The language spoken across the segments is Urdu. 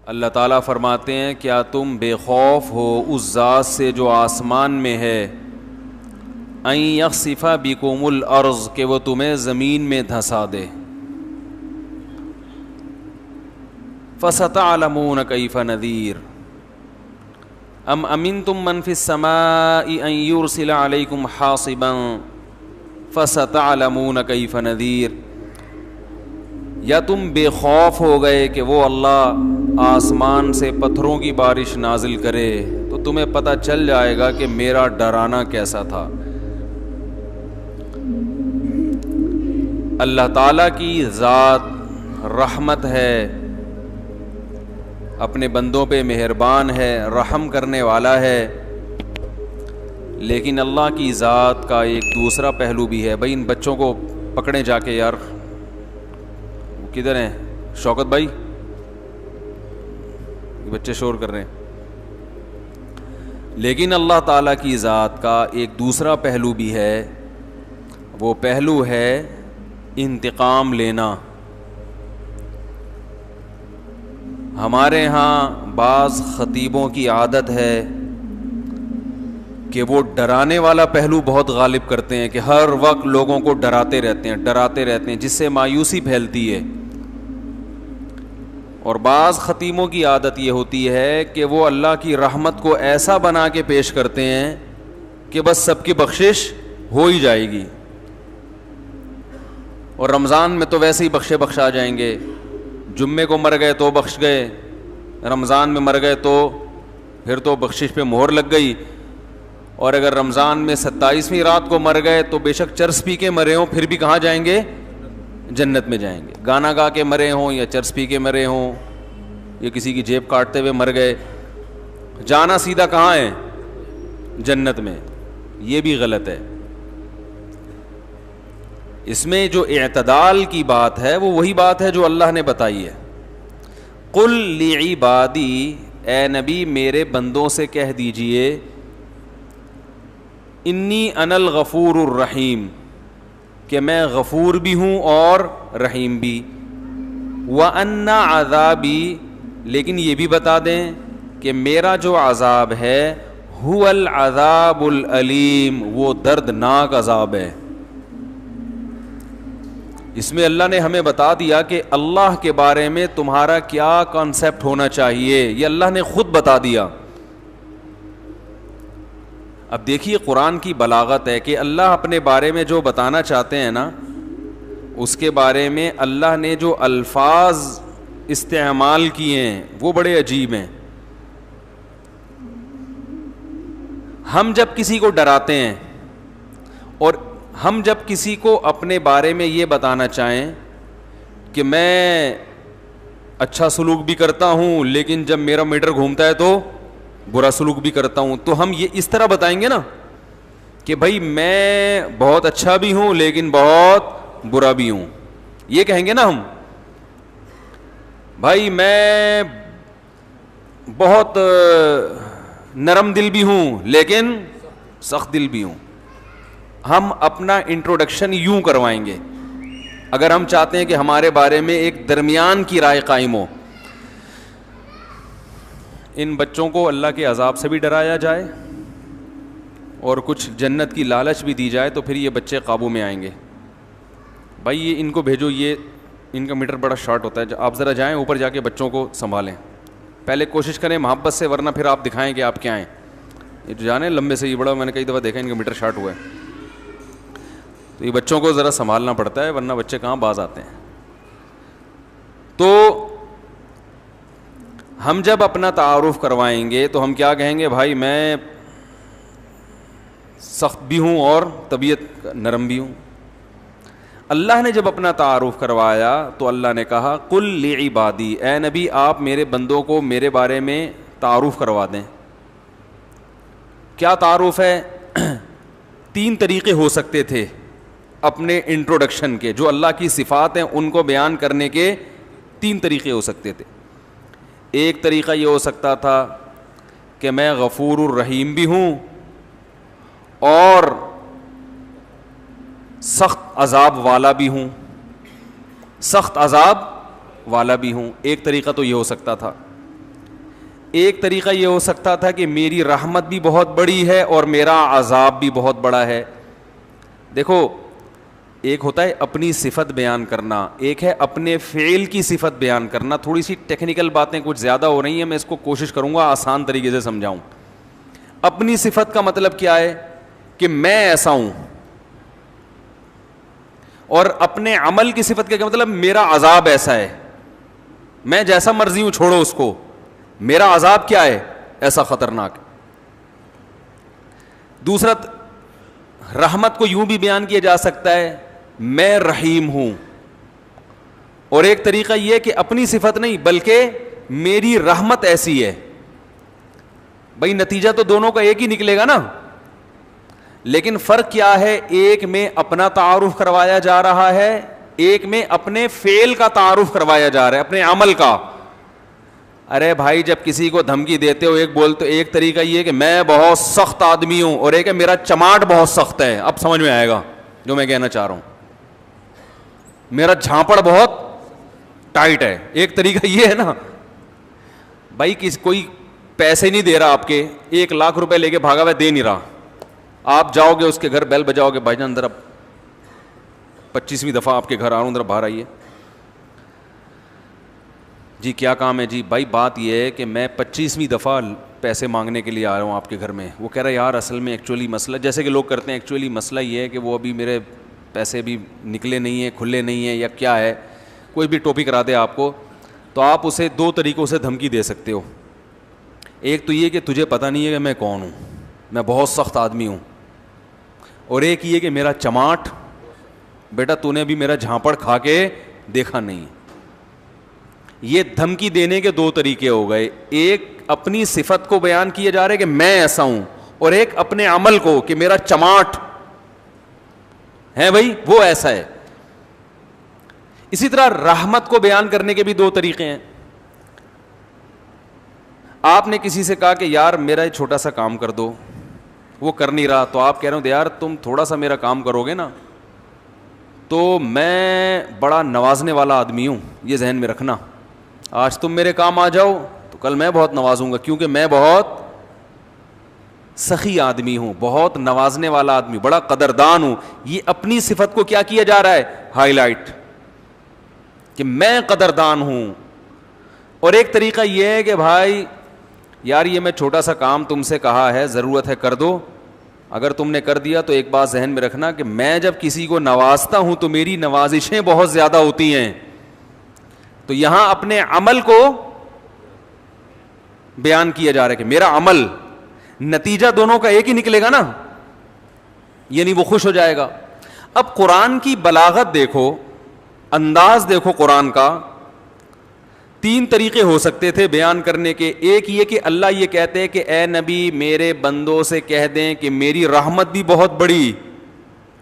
اللہ تعالیٰ فرماتے ہیں کیا تم بے خوف ہو اس ذات سے جو آسمان میں ہے، ان یخسف بکم الارض، کہ وہ تمہیں زمین میں دھسا دے، فستعلمون کیف نذیر، ام امنتم من فی السماء ان یرسل علیکم حاصبا فستعلمون کیف نذیر، یا تم بے خوف ہو گئے کہ وہ اللہ آسمان سے پتھروں کی بارش نازل کرے تو تمہیں پتہ چل جائے گا کہ میرا ڈرانا کیسا تھا۔ اللہ تعالیٰ کی ذات رحمت ہے، اپنے بندوں پہ مہربان ہے، رحم کرنے والا ہے، لیکن اللہ کی ذات کا ایک دوسرا پہلو بھی ہے۔ بھائی ان بچوں کو پکڑیں جا کے، یار کدھر ہیں شوکت بھائی، بچے شور کر رہے ہیں۔ لیکن اللہ تعالیٰ کی ذات کا ایک دوسرا پہلو بھی ہے، وہ پہلو ہے انتقام لینا۔ ہمارے ہاں بعض خطیبوں کی عادت ہے کہ وہ ڈرانے والا پہلو بہت غالب کرتے ہیں، کہ ہر وقت لوگوں کو ڈراتے رہتے ہیں، جس سے مایوسی پھیلتی ہے۔ اور بعض خطیبوں کی عادت یہ ہوتی ہے کہ وہ اللہ کی رحمت کو ایسا بنا کے پیش کرتے ہیں کہ بس سب کی بخشش ہو ہی جائے گی، اور رمضان میں تو ویسے ہی بخشا جائیں گے، جمعے کو مر گئے تو بخش گئے، رمضان میں مر گئے تو پھر تو بخشش پہ مہر لگ گئی، اور اگر رمضان میں 27ویں رات کو مر گئے تو بے شک چرس پی کے مرے ہوں پھر بھی کہاں جائیں گے؟ جنت میں جائیں گے۔ گانا گا کے مرے ہوں یا چرس پی کے مرے ہوں یا کسی کی جیب کاٹتے ہوئے مر گئے، جانا سیدھا کہاں ہے؟ جنت میں۔ یہ بھی غلط ہے۔ اس میں جو اعتدال کی بات ہے وہ وہی بات ہے جو اللہ نے بتائی ہے۔ قل لعبادی، اے نبی میرے بندوں سے کہہ دیجئے، انی انا الغفور الرحیم، کہ میں غفور بھی ہوں اور رحیم بھی، وَأَنَّ عَذَابِي، لیکن یہ بھی بتا دیں کہ میرا جو عذاب ہے هُوَ الْعَذَابُ الْأَلِيمُ، وہ دردناک عذاب ہے۔ اس میں اللہ نے ہمیں بتا دیا کہ اللہ کے بارے میں تمہارا کیا کانسیپٹ ہونا چاہیے، یہ اللہ نے خود بتا دیا۔ اب دیکھیے قرآن کی بلاغت ہے کہ اللہ اپنے بارے میں جو بتانا چاہتے ہیں نا، اس کے بارے میں اللہ نے جو الفاظ استعمال کیے ہیں وہ بڑے عجیب ہیں۔ ہم جب کسی کو ڈراتے ہیں اور ہم جب کسی کو اپنے بارے میں یہ بتانا چاہیں کہ میں اچھا سلوک بھی کرتا ہوں لیکن جب میرا میٹر گھومتا ہے تو برا سلوک بھی کرتا ہوں، تو ہم یہ اس طرح بتائیں گے نا کہ بھائی میں بہت اچھا بھی ہوں لیکن بہت برا بھی ہوں، یہ کہیں گے نا ہم۔ بھائی میں بہت نرم دل بھی ہوں لیکن سخت دل بھی ہوں۔ ہم اپنا انٹروڈکشن یوں کروائیں گے اگر ہم چاہتے ہیں کہ ہمارے بارے میں ایک درمیان کی رائے قائم ہو۔ ان بچوں کو اللہ کے عذاب سے بھی ڈرایا جائے اور کچھ جنت کی لالچ بھی دی جائے تو پھر یہ بچے قابو میں آئیں گے۔ بھائی یہ ان کو بھیجو، یہ ان کا میٹر بڑا شارٹ ہوتا ہے، آپ ذرا جائیں اوپر جا کے بچوں کو سنبھالیں، پہلے کوشش کریں محبت سے، ورنہ پھر آپ دکھائیں کہ آپ کیا ہیں۔ یہ جو جانے لمبے سے یہ بڑا، میں نے کئی دفعہ دیکھا ان کا میٹر شارٹ ہوا ہے، تو یہ بچوں کو ذرا سنبھالنا پڑتا ہے ورنہ بچے کہاں باز آتے ہیں۔ تو ہم جب اپنا تعارف کروائیں گے تو ہم کیا کہیں گے؟ بھائی میں سخت بھی ہوں اور طبیعت نرم بھی ہوں۔ اللہ نے جب اپنا تعارف کروایا تو اللہ نے کہا قل لعبادی، اے نبی آپ میرے بندوں کو میرے بارے میں تعارف کروا دیں۔ کیا تعارف ہے؟ 3 طریقے ہو سکتے تھے اپنے انٹروڈکشن کے، جو اللہ کی صفات ہیں ان کو بیان کرنے کے 3 طریقے ہو سکتے تھے۔ ایک طریقہ یہ ہو سکتا تھا کہ میں غفور الرحیم بھی ہوں اور سخت عذاب والا بھی ہوں، سخت عذاب والا بھی ہوں۔ ایک طریقہ تو یہ ہو سکتا تھا۔ ایک طریقہ یہ ہو سکتا تھا کہ میری رحمت بھی بہت بڑی ہے اور میرا عذاب بھی بہت بڑا ہے. دیکھو ایک ہوتا ہے اپنی صفت بیان کرنا, ایک ہے اپنے فعل کی صفت بیان کرنا. تھوڑی سی ٹیکنیکل باتیں کچھ زیادہ ہو رہی ہیں, میں اس کو کوشش کروں گا آسان طریقے سے سمجھاؤں. اپنی صفت کا مطلب کیا ہے کہ میں ایسا ہوں, اور اپنے عمل کی صفت کا مطلب میرا عذاب ایسا ہے, میں جیسا مرضی ہوں چھوڑو اس کو, میرا عذاب کیا ہے ایسا خطرناک. دوسرا رحمت کو یوں بھی بیان کیا جا سکتا ہے میں رحیم ہوں, اور ایک طریقہ یہ کہ اپنی صفت نہیں بلکہ میری رحمت ایسی ہے. بھائی نتیجہ تو دونوں کا ایک ہی نکلے گا نا, لیکن فرق کیا ہے, ایک میں اپنا تعارف کروایا جا رہا ہے, ایک میں اپنے فعل کا تعارف کروایا جا رہا ہے, اپنے عمل کا. ارے بھائی جب کسی کو دھمکی دیتے ہو ایک بولتے, ایک طریقہ یہ کہ میں بہت سخت آدمی ہوں, اور ایک ہے میرا چماٹ بہت سخت ہے. اب سمجھ میں آئے گا جو میں کہنا چاہ رہا ہوں, میرا جھانپڑ بہت ٹائٹ ہے. ایک طریقہ یہ ہے نا بھائی, کوئی پیسے نہیں دے رہا آپ کے, 1,00,000 روپے لے کے بھاگا ہوا دے نہیں رہا, آپ جاؤ گے اس کے گھر بیل بجاؤ گے, بھائی جان اندر اب 25ویں دفعہ آپ کے گھر آ رہا ہوں, ذرا باہر آئیے. جی کیا کام ہے؟ جی بھائی بات یہ ہے کہ میں 25ویں دفعہ پیسے مانگنے کے لیے آ رہا ہوں آپ کے گھر میں. وہ کہہ رہا ہے یار اصل میں ایکچولی مسئلہ, جیسے کہ لوگ کرتے ہیں, ایکچولی مسئلہ یہ ہے کہ وہ ابھی میرے پیسے بھی نکلے نہیں ہیں, کھلے نہیں ہیں, یا کیا ہے, کوئی بھی ٹاپک کرا دے آپ کو, تو آپ اسے 2 طریقوں سے دھمکی دے سکتے ہو. ایک تو یہ کہ تجھے پتہ نہیں ہے کہ میں کون ہوں, میں بہت سخت آدمی ہوں, اور ایک یہ کہ میرا چماٹ, بیٹا تو نے ابھی میرا جھانپڑ کھا کے دیکھا نہیں. یہ دھمکی دینے کے 2 طریقے ہو گئے, ایک اپنی صفت کو بیان کیا جا رہا ہے کہ میں ایسا ہوں, اور ایک اپنے عمل کو کہ میرا چماٹ ہے بھائی وہ ایسا ہے. اسی طرح رحمت کو بیان کرنے کے بھی 2 طریقے ہیں. آپ نے کسی سے کہا کہ یار میرا یہ چھوٹا سا کام کر دو, وہ کر نہیں رہا, تو آپ کہہ رہے ہو یار تم تھوڑا سا میرا کام کرو گے نا تو میں بڑا نوازنے والا آدمی ہوں, یہ ذہن میں رکھنا. آج تم میرے کام آ جاؤ تو کل میں بہت نوازوں گا, کیونکہ میں بہت سخی آدمی ہوں, بہت نوازنے والا آدمی, بڑا قدردان ہوں. یہ اپنی صفت کو کیا کیا جا رہا ہے, ہائی لائٹ, کہ میں قدردان ہوں. اور ایک طریقہ یہ ہے کہ بھائی یار یہ میں چھوٹا سا کام تم سے کہا ہے, ضرورت ہے کر دو, اگر تم نے کر دیا تو ایک بات ذہن میں رکھنا کہ میں جب کسی کو نوازتا ہوں تو میری نوازشیں بہت زیادہ ہوتی ہیں. تو یہاں اپنے عمل کو بیان کیا جا رہا ہے کہ میرا عمل, نتیجہ دونوں کا ایک ہی نکلے گا نا, یعنی وہ خوش ہو جائے گا. اب قرآن کی بلاغت دیکھو, انداز دیکھو قرآن کا. 3 طریقے ہو سکتے تھے بیان کرنے کے. ایک یہ کہ اللہ یہ کہتے ہیں کہ اے نبی میرے بندوں سے کہہ دیں کہ میری رحمت بھی بہت بڑی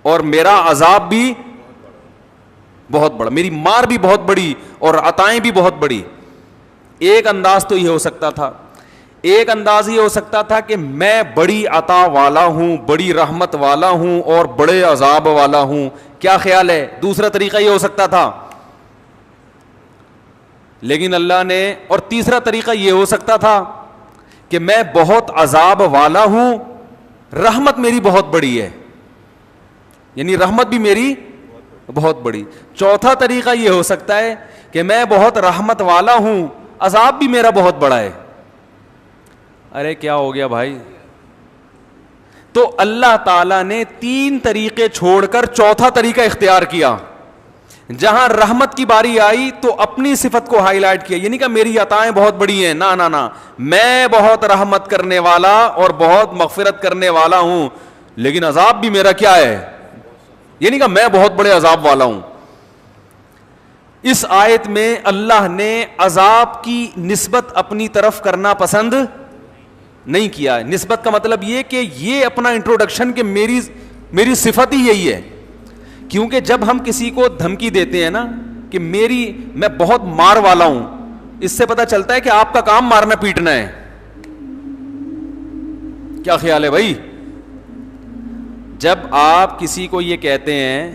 اور میرا عذاب بھی بہت بڑا, میری مار بھی بہت بڑی اور عطائیں بھی بہت بڑی. ایک انداز تو یہ ہو سکتا تھا. ایک انداز یہ ہو سکتا تھا کہ میں بڑی عطا والا ہوں, بڑی رحمت والا ہوں اور بڑے عذاب والا ہوں. کیا خیال ہے؟ دوسرا طریقہ یہ ہو سکتا تھا, لیکن اللہ نے, اور تیسرا طریقہ یہ ہو سکتا تھا کہ میں بہت عذاب والا ہوں, رحمت میری بہت بڑی ہے, یعنی رحمت بھی میری بہت بڑی. چوتھا طریقہ یہ ہو سکتا ہے کہ میں بہت رحمت والا ہوں, عذاب بھی میرا بہت بڑا ہے. ارے کیا ہو گیا بھائی؟ تو اللہ تعالیٰ نے 3 طریقے چھوڑ کر چوتھا طریقہ اختیار کیا. جہاں رحمت کی باری آئی تو اپنی صفت کو ہائی لائٹ کیا, یعنی کہ میری عطائیں بہت بڑی ہیں, نہ میں بہت رحمت کرنے والا اور بہت مغفرت کرنے والا ہوں, لیکن عذاب بھی میرا کیا ہے, یعنی کہ میں بہت بڑے عذاب والا ہوں. اس آیت میں اللہ نے عذاب کی نسبت اپنی طرف کرنا پسند نہیں کیا ہے. نسبت کا مطلب یہ کہ یہ اپنا انٹروڈکشن کہ میری صفت ہی یہی ہے. کیونکہ جب ہم کسی کو دھمکی دیتے ہیں نا کہ میں بہت مار والا ہوں, اس سے پتہ چلتا ہے کہ آپ کا کام مارنا پیٹنا ہے. کیا خیال ہے بھائی؟ جب آپ کسی کو یہ کہتے ہیں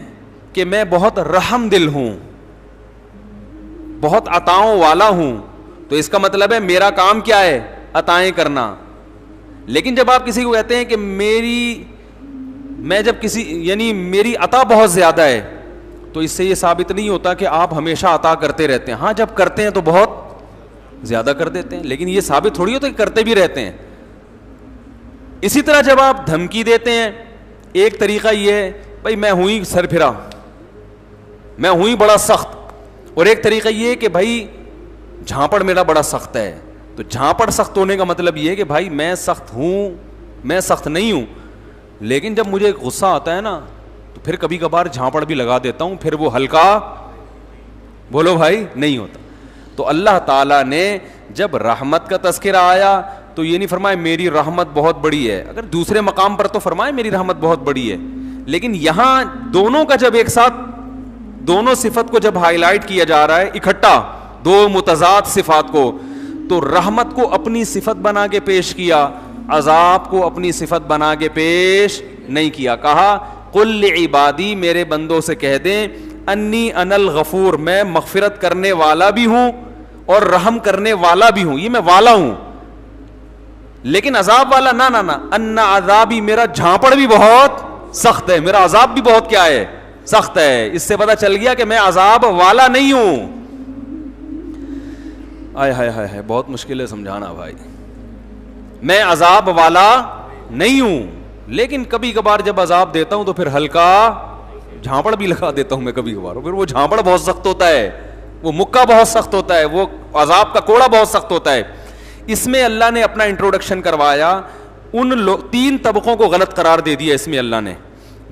کہ میں بہت رحم دل ہوں, بہت عطاؤں والا ہوں, تو اس کا مطلب ہے میرا کام کیا ہے, عطائیں کرنا. لیکن جب آپ کسی کو کہتے ہیں کہ میں جب کسی یعنی میری عطا بہت زیادہ ہے, تو اس سے یہ ثابت نہیں ہوتا کہ آپ ہمیشہ عطا کرتے رہتے ہیں. ہاں جب کرتے ہیں تو بہت زیادہ کر دیتے ہیں, لیکن یہ ثابت تھوڑی ہوتا کہ کرتے بھی رہتے ہیں. اسی طرح جب آپ دھمکی دیتے ہیں, ایک طریقہ یہ ہے بھائی میں ہوں ہی سر پھرا, میں ہوں ہی بڑا سخت, اور ایک طریقہ یہ ہے کہ بھائی جھانپڑ میرا بڑا سخت ہے. تو جھانپڑ سخت ہونے کا مطلب یہ ہے کہ بھائی میں سخت ہوں, میں سخت نہیں ہوں, لیکن جب مجھے غصہ آتا ہے نا تو پھر کبھی کبھار جھانپڑ بھی لگا دیتا ہوں, پھر وہ ہلکا بولو بھائی نہیں ہوتا. تو اللہ تعالیٰ نے جب رحمت کا تذکرہ آیا تو یہ نہیں فرمایا میری رحمت بہت بڑی ہے, اگر دوسرے مقام پر تو فرمائے میری رحمت بہت بڑی ہے, لیکن یہاں دونوں کا جب ایک ساتھ دونوں صفت کو جب ہائی لائٹ کیا جا رہا ہے اکٹھا, دو متضاد صفات کو, تو رحمت کو اپنی صفت بنا کے پیش کیا, عذاب کو اپنی صفت بنا کے پیش نہیں کیا. کہا قل لعبادی, میرے بندوں سے کہہ دیں, انی انا الغفور, میں مغفرت کرنے والا بھی ہوں اور رحم کرنے والا بھی ہوں, یہ میں والا ہوں, لیکن عذاب والا نہ ان عذابی, میرا جھانپڑ بھی بہت سخت ہے, میرا عذاب بھی بہت کیا ہے سخت ہے. اس سے پتہ چل گیا کہ میں عذاب والا نہیں ہوں. آئے ہائے ہائے ہائے, بہت مشکل ہے سمجھانا بھائی. میں عذاب والا نہیں ہوں, لیکن کبھی کبھار جب عذاب دیتا ہوں تو پھر ہلکا جھانپڑ بھی لگا دیتا ہوں میں کبھی کبھار, پھر وہ جھانپڑ بہت سخت ہوتا ہے, وہ مکہ بہت سخت ہوتا ہے, وہ عذاب کا کوڑا بہت سخت ہوتا ہے. اس میں اللہ نے اپنا انٹروڈکشن کروایا, ان تین طبقوں کو غلط قرار دے دیا اس میں اللہ نے.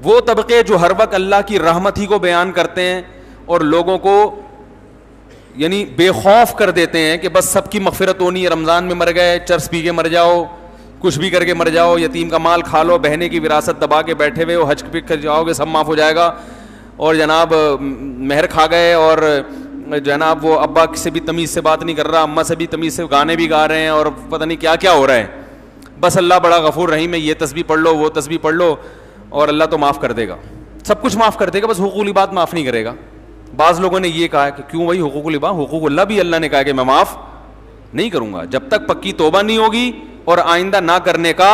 وہ طبقے جو ہر وقت اللہ کی رحمت ہی کو بیان کرتے ہیں اور لوگوں کو یعنی بے خوف کر دیتے ہیں کہ بس سب کی مغفرت ہونی ہے, رمضان میں مر گئے چرس پی کے مر جاؤ, کچھ بھی کر کے مر جاؤ, یتیم کا مال کھا لو, بہنے کی وراثت دبا کے بیٹھے ہوئے ہو, حج پہ کر جاؤ گے سب معاف ہو جائے گا, اور جناب مہر کھا گئے, اور جناب وہ ابا سے بھی تمیز سے بات نہیں کر رہا, اماں سے بھی تمیز سے گانے بھی گا رہے ہیں, اور پتہ نہیں کیا کیا ہو رہا ہے. بس اللہ بڑا غفور رحیم ہے, یہ تسبیح پڑھ لو وہ تسبیح پڑھ لو اور اللہ تو معاف کر دے گا, سب کچھ معاف کر دے گا, بس حقوق العباد معاف نہیں کرے گا. بعض لوگوں نے یہ کہا کہ کیوں بھائی حقوق العباد, حقوق اللہ بھی اللہ نے کہا کہ میں معاف نہیں کروں گا جب تک پکی توبہ نہیں ہوگی اور آئندہ نہ کرنے کا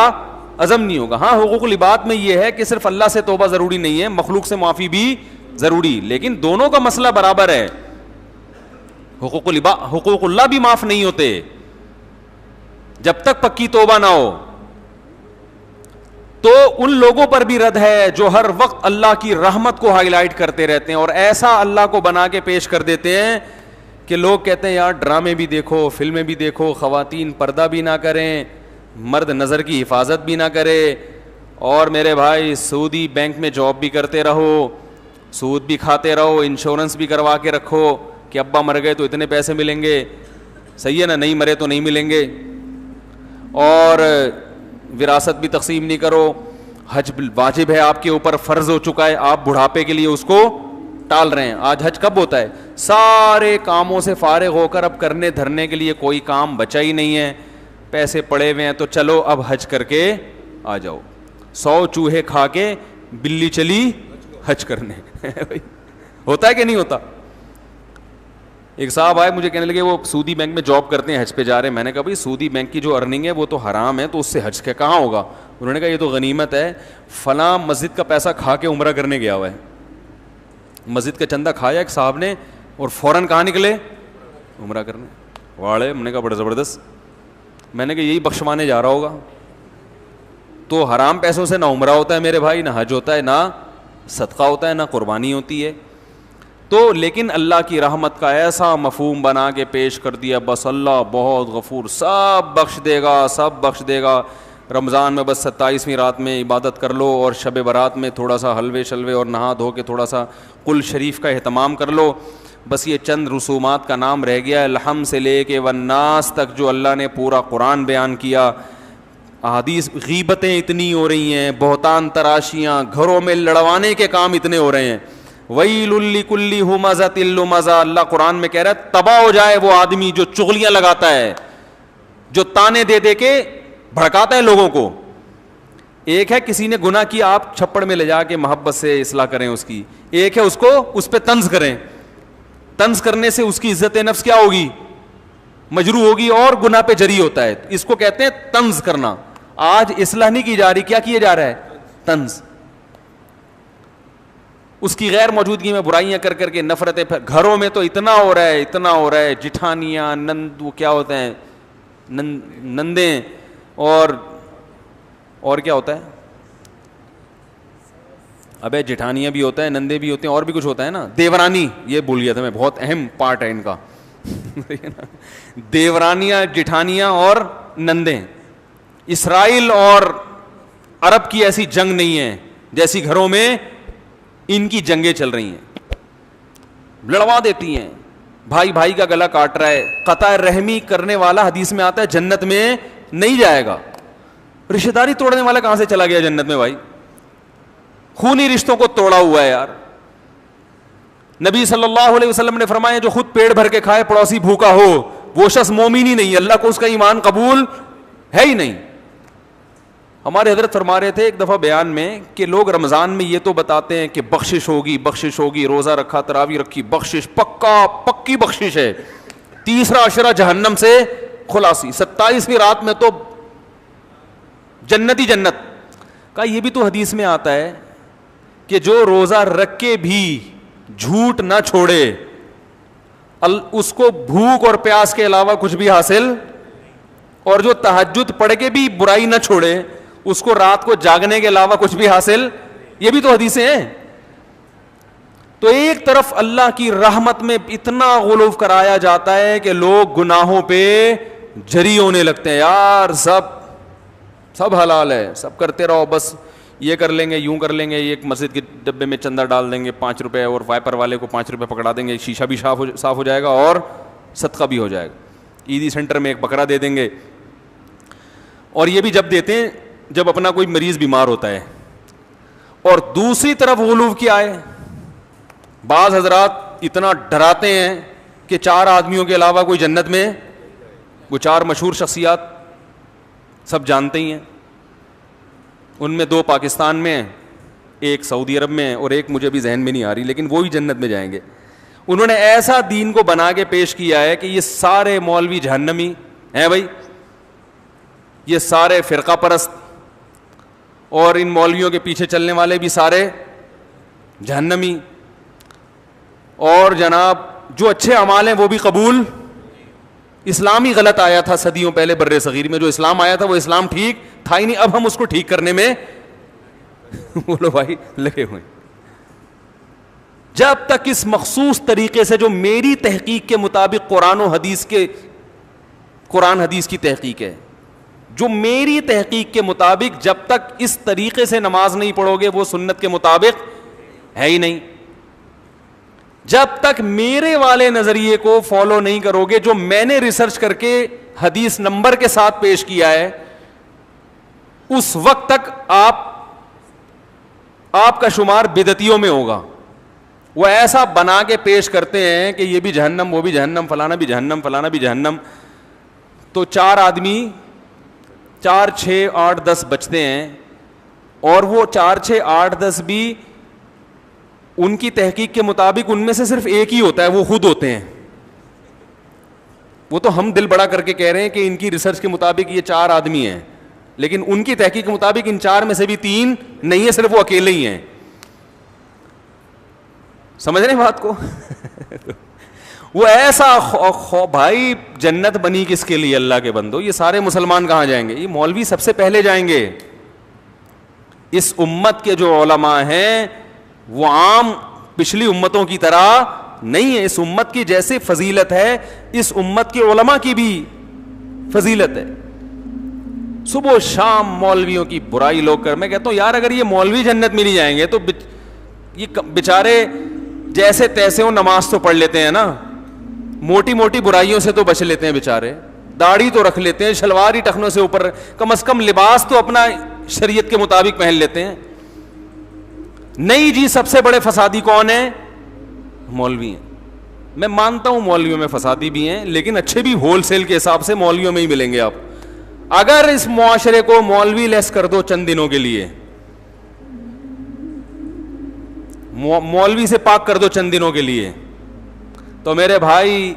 عزم نہیں ہوگا. ہاں حقوق العباد میں یہ ہے کہ صرف اللہ سے توبہ ضروری نہیں ہے, مخلوق سے معافی بھی ضروری, لیکن دونوں کا مسئلہ برابر ہے. حقوق اللہ بھی معاف نہیں ہوتے جب تک پکی توبہ نہ ہو. تو ان لوگوں پر بھی رد ہے جو ہر وقت اللہ کی رحمت کو ہائی لائٹ کرتے رہتے ہیں اور ایسا اللہ کو بنا کے پیش کر دیتے ہیں کہ لوگ کہتے ہیں یار ڈرامے بھی دیکھو, فلمیں بھی دیکھو, خواتین پردہ بھی نہ کریں, مرد نظر کی حفاظت بھی نہ کرے, اور میرے بھائی سعودی بینک میں جاب بھی کرتے رہو, سود بھی کھاتے رہو, انشورنس بھی کروا کے رکھو کہ ابا مر گئے تو اتنے پیسے ملیں گے, صحیح ہے نا, نہیں مرے تو نہیں ملیں گے, اور وراثت بھی تقسیم نہیں کرو, حج واجب ہے آپ کے اوپر, فرض ہو چکا ہے, آپ بڑھاپے کے لیے اس کو ٹال رہے ہیں. آج حج کب ہوتا ہے؟ سارے کاموں سے فارغ ہو کر اب کرنے دھرنے کے لیے کوئی کام بچا ہی نہیں ہے, پیسے پڑے ہوئے ہیں, تو چلو اب حج کر کے آ جاؤ. 100 چوہے کھا کے بلی چلی حج کرنے. ہوتا ہے کہ نہیں ہوتا؟ ایک صاحب آئے مجھے کہنے لگے وہ سعودی بینک میں جاب کرتے ہیں, حج پہ جا رہے ہیں. میں نے کہا بھائی سعودی بینک کی جو ارننگ ہے وہ تو حرام ہے, تو اس سے حج کا کہاں ہوگا؟ انہوں نے کہا یہ تو غنیمت ہے, فلاں مسجد کا پیسہ کھا کے عمرہ کرنے گیا ہوا ہے. مسجد کا چندہ کھایا ایک صاحب نے اور فوراً کہاں نکلے؟ عمرہ کرنے. واڑے, ہم نے کہا بڑا زبردست. میں نے کہا یہی بخشوانے جا رہا ہوگا. تو حرام پیسوں سے نہ عمرہ ہوتا ہے میرے بھائی, نہ حج ہوتا ہے, نہ صدقہ ہوتا ہے, نہ قربانی ہوتی ہے. تو لیکن اللہ کی رحمت کا ایسا مفہوم بنا کے پیش کر دیا, بس اللہ بہت غفور, سب بخش دے گا, سب بخش دے گا. رمضان میں بس 27ویں رات میں عبادت کر لو, اور شب برات میں تھوڑا سا حلوے شلوے اور نہا دھو کے تھوڑا سا قل شریف کا اہتمام کر لو. بس یہ چند رسومات کا نام رہ گیا. الحم سے لے کے والناس تک جو اللہ نے پورا قرآن بیان کیا. احادیث, غیبتیں اتنی ہو رہی ہیں, بہتان تراشیاں, گھروں میں لڑوانے کے کام اتنے ہو رہے ہیں. ویل لکل ہمزۃ لمزہ, اللہ قرآن میں کہہ رہا ہے تباہ ہو جائے وہ آدمی جو چغلیاں لگاتا ہے, جو تانے دے دے کے بھڑکاتا ہے لوگوں کو. ایک ہے کسی نے گناہ کیا, آپ چھپڑ میں لے جا کے محبت سے اصلاح کریں اس کی. ایک ہے اس کو اس پہ طنز کریں. طنز کرنے سے اس کی عزت نفس کیا ہوگی؟ مجروح ہوگی اور گناہ پہ جری ہوتا ہے. اس کو کہتے ہیں طنز کرنا. آج اصلاح نہیں کی جا رہی, کیا کیا جا رہا ہے؟ طنز. اس کی غیر موجودگی میں برائیاں کر کر کے نفرتیں. گھروں میں تو اتنا ہو رہا ہے, اتنا ہو رہا ہے, جٹھانیاں, نند, وہ کیا ہوتے ہیں, نندیں, اور کیا ہوتا ہے, ابے جٹھانیاں بھی ہوتا ہے, نندے بھی ہوتے ہیں, اور بھی کچھ ہوتا ہے نا, دیورانی, یہ بھول گیا تھا میں, بہت اہم پارٹ ہے ان کا. دیورانیاں, جٹھانیاں اور نندیں. اسرائیل اور عرب کی ایسی جنگ نہیں ہے جیسی گھروں میں ان کی جنگیں چل رہی ہیں. لڑوا دیتی ہیں, بھائی بھائی کا گلا کاٹ رہا ہے. قطع رحمی کرنے والا حدیث میں آتا ہے جنت میں نہیں جائے گا. رشتہ داری توڑنے والا کہاں سے چلا گیا جنت میں بھائی؟ خونی رشتوں کو توڑا ہوا ہے یار. نبی صلی اللہ علیہ وسلم نے فرمایا جو خود پیٹ بھر کے کھائے پڑوسی بھوکا ہو وہ شخص مومن ہی نہیں, اللہ کو اس کا ایمان قبول ہے ہی نہیں. ہمارے حضرت فرما رہے تھے ایک دفعہ بیان میں کہ لوگ رمضان میں یہ تو بتاتے ہیں کہ بخشش ہوگی, بخشش ہوگی, روزہ رکھا, تراویح رکھی, بخشش پکی بخشش ہے, تیسرا عشرہ جہنم سے خلاصی, 27ویں رات میں تو جنت ہی جنت کا. یہ بھی تو حدیث میں آتا ہے کہ جو روزہ رکھ کے بھی جھوٹ نہ چھوڑے اس کو بھوک اور پیاس کے علاوہ کچھ بھی حاصل, اور جو تہجد پڑھ کے بھی برائی نہ چھوڑے اس کو رات کو جاگنے کے علاوہ کچھ بھی حاصل. یہ بھی تو حدیثیں ہیں. تو ایک طرف اللہ کی رحمت میں اتنا غلو کرایا جاتا ہے کہ لوگ گناہوں پہ جری ہونے لگتے ہیں, یار سب حلال ہے, سب کرتے رہو, بس یہ کر لیں گے, یوں کر لیں گے, ایک مسجد کے ڈبے میں چندہ ڈال دیں گے 5 روپے, اور وائپر والے کو 5 روپے پکڑا دیں گے, شیشہ بھی صاف ہو جائے گا اور صدقہ بھی ہو جائے گا. عیدی سینٹر میں ایک بکرا دے دیں گے. اور یہ بھی جب دیتے ہیں جب اپنا کوئی مریض بیمار ہوتا ہے. اور دوسری طرف غلو کیا ہے, بعض حضرات اتنا ڈراتے ہیں کہ 4 آدمیوں کے علاوہ کوئی جنت میں, وہ 4 مشہور شخصیات سب جانتے ہی ہیں, ان میں 2 پاکستان میں ہیں, ایک سعودی عرب میں ہے, اور ایک مجھے بھی ذہن میں نہیں آ رہی, لیکن وہی جنت میں جائیں گے. انہوں نے ایسا دین کو بنا کے پیش کیا ہے کہ یہ سارے مولوی جہنمی ہیں بھائی, یہ سارے فرقہ پرست اور ان مولویوں کے پیچھے چلنے والے بھی سارے جہنمی, اور جناب جو اچھے اعمال ہیں وہ بھی قبول. اسلام ہی غلط آیا تھا صدیوں پہلے بر صغیر میں, جو اسلام آیا تھا وہ اسلام ٹھیک تھا ہی نہیں, اب ہم اس کو ٹھیک کرنے میں بولو بھائی لگے ہوئے. جب تک اس مخصوص طریقے سے جو میری تحقیق کے مطابق قرآن حدیث کی تحقیق ہے, جو میری تحقیق کے مطابق جب تک اس طریقے سے نماز نہیں پڑھو گے وہ سنت کے مطابق ہے ہی نہیں. جب تک میرے والے نظریے کو فالو نہیں کرو گے, جو میں نے ریسرچ کر کے حدیث نمبر کے ساتھ پیش کیا ہے, اس وقت تک آپ کا شمار بدعتیوں میں ہوگا. وہ ایسا بنا کے پیش کرتے ہیں کہ یہ بھی جہنم, وہ بھی جہنم, فلانا بھی جہنم, فلانا بھی جہنم. تو 4 آدمی 4 6 8 10 بچتے ہیں, اور وہ 4 6 8 10 بھی ان کی تحقیق کے مطابق ان میں سے صرف ایک ہی ہوتا ہے, وہ خود ہوتے ہیں. وہ تو ہم دل بڑا کر کے کہہ رہے ہیں کہ ان کی ریسرچ کے مطابق یہ 4 آدمی ہیں, لیکن ان کی تحقیق کے مطابق ان 4 میں سے بھی 3 نہیں ہے, صرف وہ اکیلے ہی ہیں. سمجھ رہے ہیں بات کو؟ وہ ایسا بھائی جنت بنی کس کے لیے اللہ کے بندو؟ یہ سارے مسلمان کہاں جائیں گے؟ یہ مولوی سب سے پہلے جائیں گے. اس امت کے جو علماء ہیں وہ عام پچھلی امتوں کی طرح نہیں ہے. اس امت کی جیسے فضیلت ہے اس امت کے علماء کی بھی فضیلت ہے. صبح و شام مولویوں کی برائی لوگ کر, میں کہتا ہوں یار اگر یہ مولوی جنت میں نہیں جائیں گے تو یہ بیچارے جیسے تیسے ہو نماز تو پڑھ لیتے ہیں نا, موٹی موٹی برائیوں سے تو بچ لیتے ہیں بیچارے, داڑھی تو رکھ لیتے ہیں, شلوار ہی ٹخنوں سے اوپر, کم از کم لباس تو اپنا شریعت کے مطابق پہن لیتے ہیں. نہیں جی, سب سے بڑے فسادی کون ہیں؟ مولوی ہیں. میں مانتا ہوں مولویوں میں فسادی بھی ہیں, لیکن اچھے بھی ہول سیل کے حساب سے مولویوں میں ہی ملیں گے آپ. اگر اس معاشرے کو مولوی لیس کر دو چند دنوں کے لیے, مولوی سے پاک کر دو چند دنوں کے لیے, تو میرے بھائی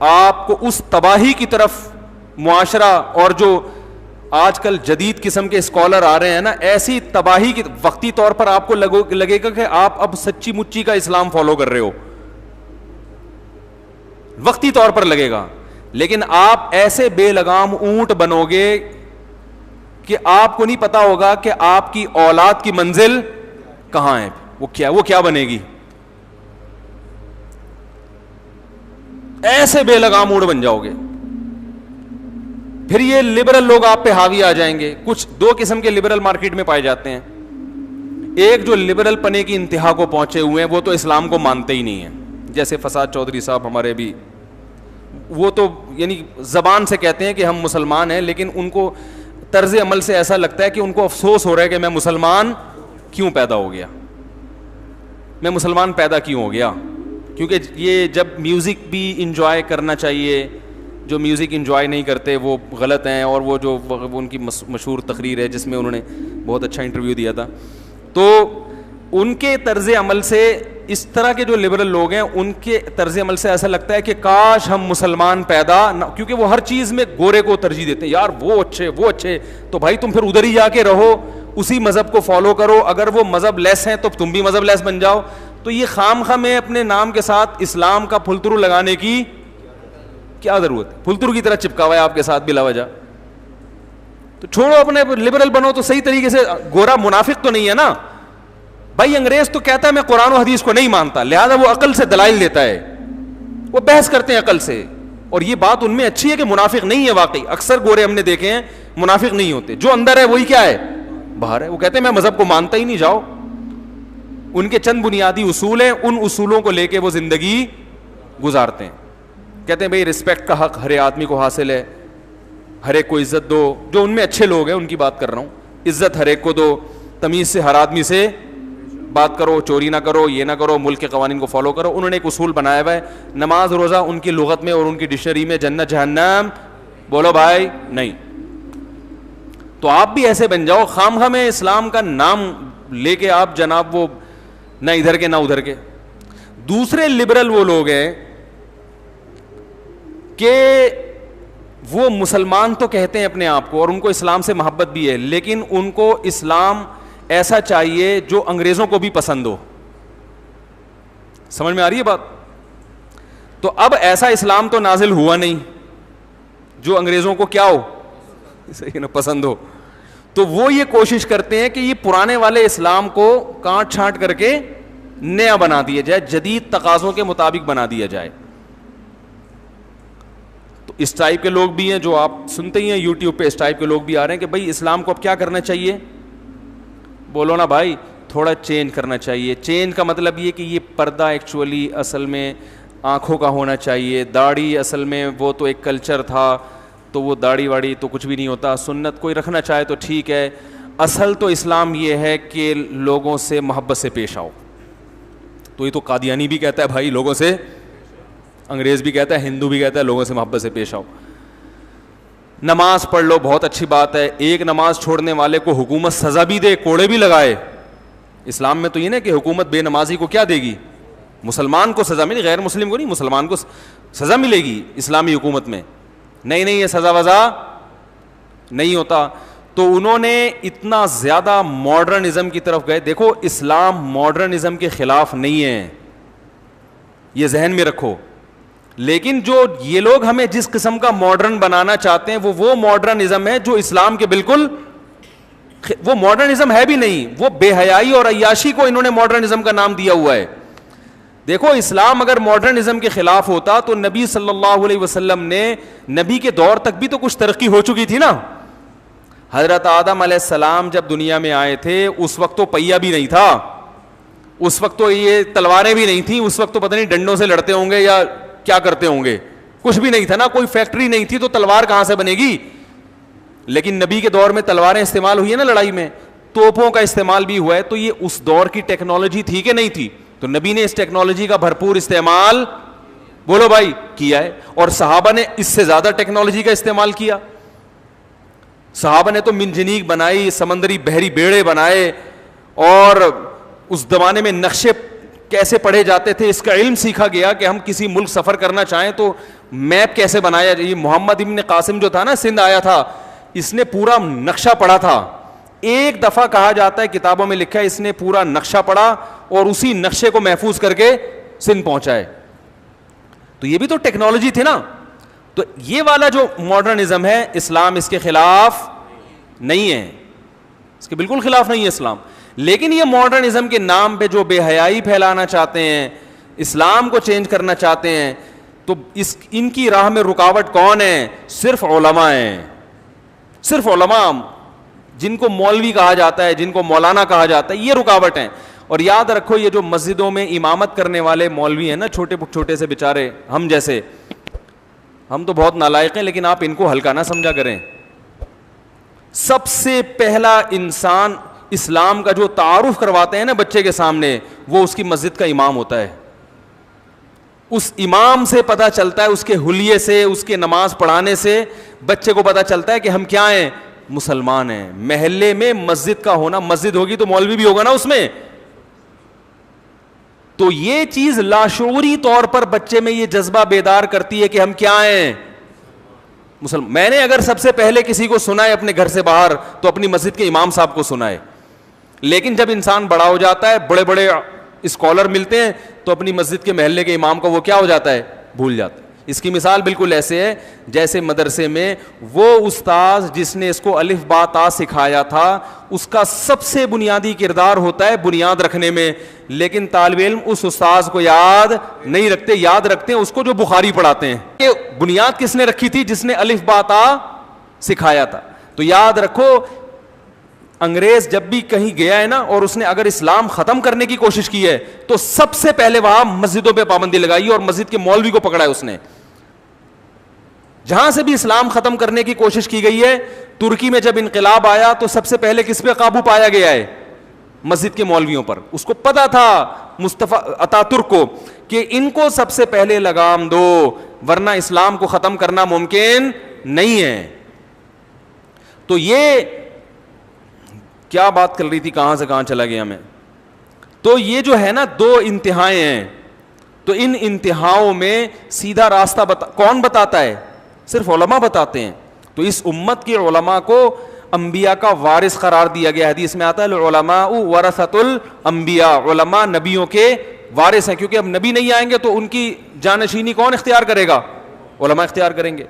آپ کو اس تباہی کی طرف معاشرہ اور جو آج کل جدید قسم کے اسکالر آ رہے ہیں نا, ایسی تباہی کی وقتی طور پر آپ کو لگے گا کہ آپ اب سچی مچی کا اسلام فالو کر رہے ہو, وقتی طور پر لگے گا, لیکن آپ ایسے بے لگام اونٹ بنو گے کہ آپ کو نہیں پتا ہوگا کہ آپ کی اولاد کی منزل کہاں ہے, وہ کیا بنے گی. ایسے بے لگام اونٹ بن جاؤ گے. پھر یہ لبرل لوگ آپ پہ حاوی آ جائیں گے. کچھ دو قسم کے لبرل مارکیٹ میں پائے جاتے ہیں. ایک جو لبرل پنے کی انتہا کو پہنچے ہوئے ہیں, وہ تو اسلام کو مانتے ہی نہیں ہیں, جیسے فساد چودھری صاحب ہمارے بھی, وہ تو یعنی زبان سے کہتے ہیں کہ ہم مسلمان ہیں, لیکن ان کو طرز عمل سے ایسا لگتا ہے کہ ان کو افسوس ہو رہا ہے کہ میں مسلمان کیوں پیدا ہو گیا, میں مسلمان پیدا کیوں ہو گیا. کیونکہ یہ جب میوزک بھی انجوائے کرنا چاہیے, جو میوزک انجوائے نہیں کرتے وہ غلط ہیں. اور وہ جو ان کی مشہور تقریر ہے جس میں انہوں نے بہت اچھا انٹرویو دیا تھا, تو ان کے طرز عمل سے, اس طرح کے جو لبرل لوگ ہیں ان کے طرز عمل سے ایسا لگتا ہے کہ کاش ہم مسلمان پیدا نہ, کیونکہ وہ ہر چیز میں گورے کو ترجیح دیتے ہیں. یار وہ اچھے, تو بھائی تم پھر ادھر ہی جا کے رہو, اسی مذہب کو فالو کرو. اگر وہ مذہب لیس ہیں تو تم بھی مذہب لیس بن جاؤ. تو یہ خام خواہ میں اپنے نام کے ساتھ اسلام کا پھلترو لگانے کی کیا ضرورت ہے؟ پھلترو کی طرح چپکا ہوا ہے آپ کے ساتھ بلا وجہ. تو چھوڑو, اپنے لبرل بنو تو صحیح طریقے سے. گورا منافق تو نہیں ہے نا بھائی. انگریز تو کہتا ہے میں قرآن و حدیث کو نہیں مانتا, لہذا وہ عقل سے دلائل دیتا ہے, وہ بحث کرتے ہیں عقل سے. اور یہ بات ان میں اچھی ہے کہ منافق نہیں ہے واقعی. اکثر گورے ہم نے دیکھے ہیں منافق نہیں ہوتے, جو اندر ہے وہی کیا ہے, باہر ہے. وہ کہتے ہیں میں مذہب کو مانتا ہی نہیں. جاؤ, ان کے چند بنیادی اصول ہیں, ان اصولوں کو لے کے وہ زندگی گزارتے ہیں. کہتے ہیں بھئی رسپیکٹ کا حق ہر آدمی کو حاصل ہے, ہر ایک کو عزت دو. جو ان میں اچھے لوگ ہیں ان کی بات کر رہا ہوں. عزت ہر ایک کو دو, تمیز سے ہر آدمی سے بات کرو, چوری نہ کرو, یہ نہ کرو, ملک کے قوانین کو فالو کرو. انہوں نے ایک اصول بنایا ہوا ہے, نماز روزہ ان کی لغت میں اور ان کی ڈکشنری میں جنت جہنم بولو بھائی نہیں. تو آپ بھی ایسے بن جاؤ, خام خواہ میں اسلام کا نام لے کے آپ جناب وہ نہ ادھر کے نہ ادھر کے. دوسرے لبرل وہ لوگ ہیں کہ وہ مسلمان تو کہتے ہیں اپنے آپ کو, اور ان کو اسلام سے محبت بھی ہے, لیکن ان کو اسلام ایسا چاہیے جو انگریزوں کو بھی پسند ہو. سمجھ میں آ رہی ہے بات؟ تو اب ایسا اسلام تو نازل ہوا نہیں جو انگریزوں کو کیا ہو, صحیح نا, پسند ہو. تو وہ یہ کوشش کرتے ہیں کہ یہ پرانے والے اسلام کو کاٹ چھانٹ کر کے نیا بنا دیا جائے, جدید تقاضوں کے مطابق بنا دیا جائے. تو اس ٹائپ کے لوگ بھی ہیں جو آپ سنتے ہی ہیں یوٹیوب پہ, اس ٹائپ کے لوگ بھی آ رہے ہیں کہ بھائی اسلام کو اب کیا کرنا چاہیے. بولو نا بھائی, تھوڑا چینج کرنا چاہیے. چینج کا مطلب یہ کہ یہ پردہ ایکچولی اصل میں آنکھوں کا ہونا چاہیے. داڑھی اصل میں وہ تو ایک کلچر تھا, تو وہ داڑھی واڑی تو کچھ بھی نہیں ہوتا. سنت کوئی رکھنا چاہے تو ٹھیک ہے. اصل تو اسلام یہ ہے کہ لوگوں سے محبت سے پیش آؤ. تو یہ تو قادیانی بھی کہتا ہے بھائی لوگوں سے, انگریز بھی کہتا ہے, ہندو بھی کہتا ہے لوگوں سے محبت سے پیش آؤ. نماز پڑھ لو, بہت اچھی بات ہے. ایک نماز چھوڑنے والے کو حکومت سزا بھی دے, کوڑے بھی لگائے. اسلام میں تو یہ نہیں کہ حکومت بے نمازی کو کیا دے گی, مسلمان کو سزا ملے, غیر مسلم کو نہیں, مسلمان کو سزا ملے گی اسلامی حکومت میں. نہیں, یہ سزا وزا نہیں ہوتا. تو انہوں نے اتنا زیادہ ماڈرنزم کی طرف گئے. دیکھو اسلام ماڈرنزم کے خلاف نہیں ہے, یہ ذہن میں رکھو. لیکن جو یہ لوگ ہمیں جس قسم کا ماڈرن بنانا چاہتے ہیں وہ ماڈرنزم ہے جو اسلام کے بالکل, وہ ماڈرنزم ہے بھی نہیں, وہ بے حیائی اور عیاشی کو انہوں نے ماڈرنزم کا نام دیا ہوا ہے. دیکھو اسلام اگر ماڈرنزم کے خلاف ہوتا تو نبی صلی اللہ علیہ وسلم نے, نبی کے دور تک بھی تو کچھ ترقی ہو چکی تھی نا. حضرت آدم علیہ السلام جب دنیا میں آئے تھے اس وقت تو پہیا بھی نہیں تھا, اس وقت تو یہ تلواریں بھی نہیں تھیں, اس وقت تو پتہ نہیں ڈنڈوں سے لڑتے ہوں گے یا کیا کرتے ہوں گے, کچھ بھی نہیں تھا نا, کوئی فیکٹری نہیں تھی, تو تلوار کہاں سے بنے گی. لیکن نبی کے دور میں تلواریں استعمال ہوئی ہیں نا لڑائی میں, توپوں کا استعمال بھی ہوا ہے. تو یہ اس دور کی ٹیکنالوجی تھی کہ نہیں تھی, تو نبی نے اس ٹیکنالوجی کا بھرپور استعمال بولو بھائی کیا ہے. اور صحابہ نے اس سے زیادہ ٹیکنالوجی کا استعمال کیا. صحابہ نے تو منجنیق بنائی, سمندری بحری بیڑے بنائے, اور اس زمانے میں نقشے کیسے پڑھے جاتے تھے اس کا علم سیکھا گیا کہ ہم کسی ملک سفر کرنا چاہیں تو میپ کیسے بنایا. یہ محمد ابن قاسم جو تھا نا, سندھ آیا تھا, اس نے پورا نقشہ پڑھا تھا. ایک دفعہ کہا جاتا ہے کتابوں میں لکھا ہے اس نے پورا نقشہ پڑھا اور اسی نقشے کو محفوظ کر کے سندھ پہنچائے. تو یہ بھی تو ٹیکنالوجی تھی نا. تو یہ والا جو ماڈرنزم ہے, اسلام اس کے خلاف نہیں ہے, اس کے بالکل خلاف نہیں ہے اسلام. لیکن یہ ماڈرنزم کے نام پہ جو بے حیائی پھیلانا چاہتے ہیں, اسلام کو چینج کرنا چاہتے ہیں, تو ان کی راہ میں رکاوٹ کون ہے؟ صرف علماء ہیں. صرف علماء, جن کو مولوی کہا جاتا ہے, جن کو مولانا کہا جاتا ہے, یہ رکاوٹ ہیں. اور یاد رکھو یہ جو مسجدوں میں امامت کرنے والے مولوی ہیں نا, چھوٹے چھوٹے سے بیچارے, ہم جیسے, ہم تو بہت نالائق ہیں, لیکن آپ ان کو ہلکا نہ سمجھا کریں. سب سے پہلا انسان اسلام کا جو تعارف کرواتے ہیں نا بچے کے سامنے, وہ اس کی مسجد کا امام ہوتا ہے. اس امام سے پتہ چلتا ہے, اس کے حلیے سے, اس کے نماز پڑھانے سے بچے کو پتہ چلتا ہے کہ ہم کیا ہیں, مسلمان ہیں. محلے میں مسجد کا ہونا, مسجد ہوگی تو مولوی بھی ہوگا نا اس میں. تو یہ چیز لاشعوری طور پر بچے میں یہ جذبہ بیدار کرتی ہے کہ ہم کیا ہیں, مسلمان. میں نے اگر سب سے پہلے کسی کو سنا ہے اپنے گھر سے باہر تو اپنی مسجد کے امام صاحب کو سنا ہے. لیکن جب انسان بڑا ہو جاتا ہے, بڑے بڑے اسکالر ملتے ہیں, تو اپنی مسجد کے محلے کے امام کو وہ کیا ہو جاتا ہے, بھول جاتا ہے. اس کی مثال بالکل ایسے ہے جیسے مدرسے میں وہ استاذ جس نے اس کو الف با تا سکھایا تھا, اس کا سب سے بنیادی کردار ہوتا ہے بنیاد رکھنے میں, لیکن طالب علم اس استاذ کو یاد نہیں رکھتے, یاد رکھتے ہیں اس کو جو بخاری پڑھاتے ہیں. کہ بنیاد کس نے رکھی تھی؟ جس نے الف با تا سکھایا تھا. تو یاد رکھو, انگریز جب بھی کہیں گیا ہے نا اور اس نے اگر اسلام ختم کرنے کی کوشش کی ہے تو سب سے پہلے وہاں مسجدوں پہ پابندی لگائی اور مسجد کے مولوی کو پکڑا ہے اس نے. جہاں سے بھی اسلام ختم کرنے کی کوشش کی گئی ہے, ترکی میں جب انقلاب آیا تو سب سے پہلے کس پہ قابو پایا گیا ہے؟ مسجد کے مولویوں پر. اس کو پتا تھا مصطفیٰ اتاترک کو کہ ان کو سب سے پہلے لگام دو, ورنہ اسلام کو ختم کرنا ممکن نہیں ہے. تو یہ کیا بات کر رہی تھی, کہاں سے کہاں چلا گیا میں. تو یہ جو ہے نا دو انتہائیں ہیں, تو ان انتہاؤں میں سیدھا راستہ کون بتاتا ہے؟ صرف علماء بتاتے ہیں. تو اس امت کے علماء کو انبیاء کا وارث قرار دیا گیا. حدیث میں آتا ہے العلماء ورثۃ الانبیاء, علماء نبیوں کے وارث ہیں, کیونکہ اب نبی نہیں آئیں گے تو ان کی جانشینی کون اختیار کرے گا؟ علماء اختیار کریں گے.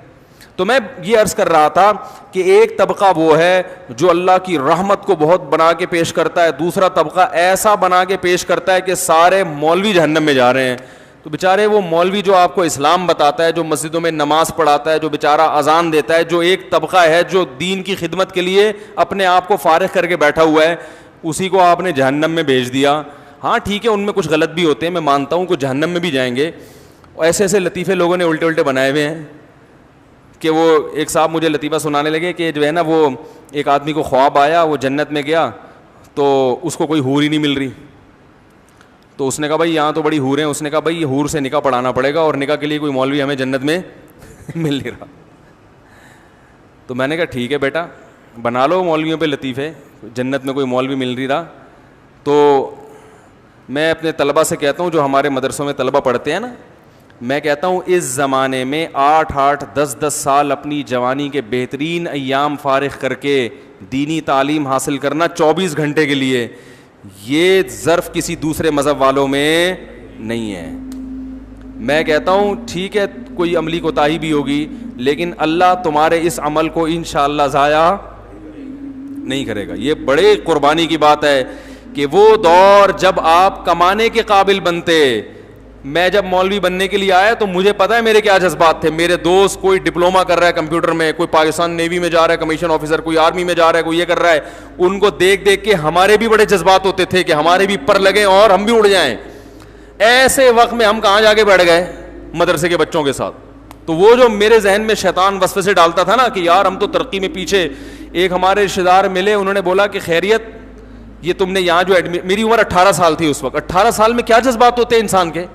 تو میں یہ عرض کر رہا تھا کہ ایک طبقہ وہ ہے جو اللہ کی رحمت کو بہت بنا کے پیش کرتا ہے, دوسرا طبقہ ایسا بنا کے پیش کرتا ہے کہ سارے مولوی جہنم میں جا رہے ہیں. تو بیچارے وہ مولوی جو آپ کو اسلام بتاتا ہے, جو مسجدوں میں نماز پڑھاتا ہے, جو بیچارہ اذان دیتا ہے, جو ایک طبقہ ہے جو دین کی خدمت کے لیے اپنے آپ کو فارغ کر کے بیٹھا ہوا ہے, اسی کو آپ نے جہنم میں بھیج دیا. ہاں ٹھیک ہے, ان میں کچھ غلط بھی ہوتے ہیں, میں مانتا ہوں کہ جہنم میں بھی جائیں گے. ایسے ایسے لطیفے لوگوں نے الٹے الٹے بنائے ہوئے ہیں کہ وہ ایک صاحب مجھے لطیفہ سنانے لگے کہ جو ہے نا وہ ایک آدمی کو خواب آیا, وہ جنت میں گیا تو اس کو کوئی حور ہی نہیں مل رہی. تو اس نے کہا بھائی یہاں تو بڑی حور ہیں. اس نے کہا بھائی یہ حور سے نکاح پڑھانا پڑے گا, اور نکاح کے لیے کوئی مولوی ہمیں جنت میں مل نہیں رہا. تو میں نے کہا ٹھیک ہے بیٹا, بنا لو مولویوں پہ لطیفے, جنت میں کوئی مولوی مل نہیں رہا. تو میں اپنے طلبہ سے کہتا ہوں جو ہمارے مدرسوں میں طلبہ پڑھتے ہیں نا, میں کہتا ہوں اس زمانے میں 8-8 10-10 سال اپنی جوانی کے بہترین ایام فارغ کر کے دینی تعلیم حاصل کرنا 24 گھنٹے کے لیے, یہ ظرف کسی دوسرے مذہب والوں میں نہیں ہے. میں کہتا ہوں ٹھیک ہے کوئی عملی کوتاہی بھی ہوگی, لیکن اللہ تمہارے اس عمل کو انشاءاللہ ضائع نہیں کرے گا. یہ بڑے قربانی کی بات ہے کہ وہ دور جب آپ کمانے کے قابل بنتے, میں جب مولوی بننے کے لیے آیا تو مجھے پتا ہے میرے کیا جذبات تھے. میرے دوست کوئی ڈپلوما کر رہا ہے کمپیوٹر میں, کوئی پاکستان نیوی میں جا رہا ہے کمیشن آفیسر, کوئی آرمی میں جا رہا ہے, کوئی یہ کر رہا ہے. ان کو دیکھ دیکھ کے ہمارے بھی بڑے جذبات ہوتے تھے کہ ہمارے بھی پر لگیں اور ہم بھی اڑ جائیں. ایسے وقت میں ہم کہاں جا کے بیٹھ گئے مدرسے کے بچوں کے ساتھ. تو وہ جو میرے ذہن میں شیطان وسوسے ڈالتا تھا نا کہ یار ہم تو ترقی میں پیچھے. ایک ہمارے رشتے دار ملے, انہوں نے بولا کہ خیریت یہ تم نے یہاں جو میری عمر 18 سال تھی اس وقت. 18 سال میں کیا جذبات ہوتے ہیں انسان کے,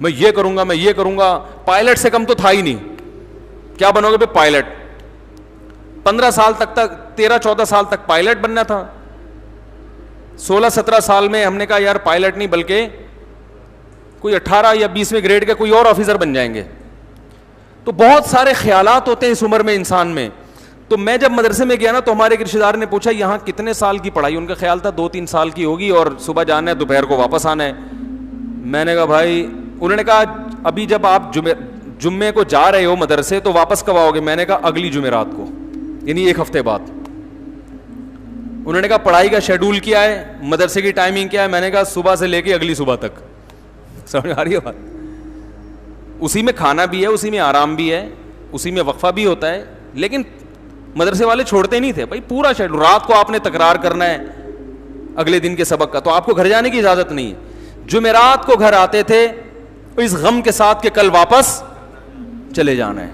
میں یہ کروں گا, میں یہ کروں گا. پائلٹ سے کم تو تھا ہی نہیں. کیا بنو گے پائلٹ؟ 15 سال تک 13-14 سال تک پائلٹ بننا تھا. 16-17 سال میں ہم نے کہا یار پائلٹ نہیں بلکہ کوئی 18 یا 20ویں گریڈ کے کوئی اور آفیسر بن جائیں گے. تو بہت سارے خیالات ہوتے ہیں اس عمر میں انسان میں. تو میں جب مدرسے میں گیا نا تو ہمارے ایک رشتے دار نے پوچھا یہاں کتنے سال کی پڑھائی, ان کا خیال تھا 2-3 سال کی ہوگی اور صبح جانا ہے دوپہر کو واپس آنا ہے. میں نے کہا بھائی, انہوں نے کہا ابھی جب آپ جمعے کو جا رہے ہو مدرسے تو واپس کب آؤ گے؟ میں نے کہا اگلی جمعرات کو, یعنی 1 ہفتے بعد. انہوں نے کہا پڑھائی کا شیڈول کیا ہے, مدرسے کی ٹائمنگ کیا ہے؟ میں نے کہا صبح سے لے کے اگلی صبح تک. سمجھ آ رہی ہے بات؟ اسی میں کھانا بھی ہے, اسی میں آرام بھی ہے, اسی میں وقفہ بھی ہوتا ہے. لیکن مدرسے والے چھوڑتے نہیں تھے بھائی, پورا شیڈول. رات کو آپ نے تکرار کرنا ہے اگلے دن کے سبق کا, تو آپ کو گھر جانے کی اجازت نہیں ہے. جمعرات کو گھر آتے تھے اس غم کے ساتھ کہ کل واپس چلے جانا ہے.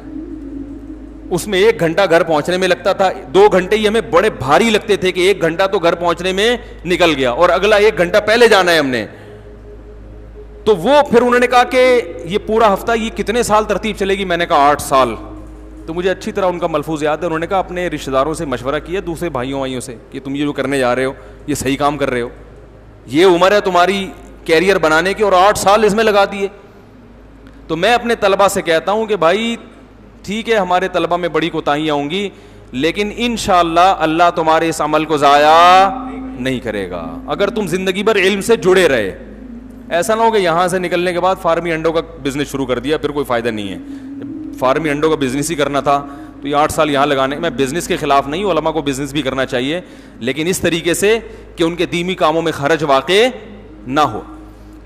اس میں 1 گھنٹہ گھر پہنچنے میں لگتا تھا, 2 گھنٹے ہی ہمیں بڑے بھاری لگتے تھے کہ 1 گھنٹہ تو گھر پہنچنے میں نکل گیا اور اگلا 1 گھنٹہ پہلے جانا ہے ہم نے. تو وہ پھر انہوں نے کہا کہ یہ پورا ہفتہ یہ کتنے سال ترتیب چلے گی؟ میں نے کہا 8 سال. تو مجھے اچھی طرح ان کا ملفوظ یاد ہے. انہوں نے کہا اپنے رشتہ داروں سے مشورہ کیا, دوسرے بھائیوں سے, کہ تم یہ جو کرنے جا رہے ہو یہ صحیح کام کر رہے ہو, یہ عمر ہے تمہاری کیریئر بنانے کی اور 8 سال اس میں لگا دیے. تو میں اپنے طلبہ سے کہتا ہوں کہ بھائی ٹھیک ہے ہمارے طلبہ میں بڑی کوتاہیاں ہوں گی, لیکن انشاءاللہ اللہ تمہارے اس عمل کو ضائع نہیں کرے گا اگر تم زندگی بھر علم سے جڑے رہے. ایسا نہ ہو کہ یہاں سے نکلنے کے بعد فارمی انڈوں کا بزنس شروع کر دیا, پھر کوئی فائدہ نہیں ہے. فارمی انڈوں کا بزنس ہی کرنا تھا تو یہ 8 سال یہاں لگانے. میں بزنس کے خلاف نہیں, علماء کو بزنس بھی کرنا چاہیے, لیکن اس طریقے سے کہ ان کے دینی کاموں میں خرچ واقع نہ ہو.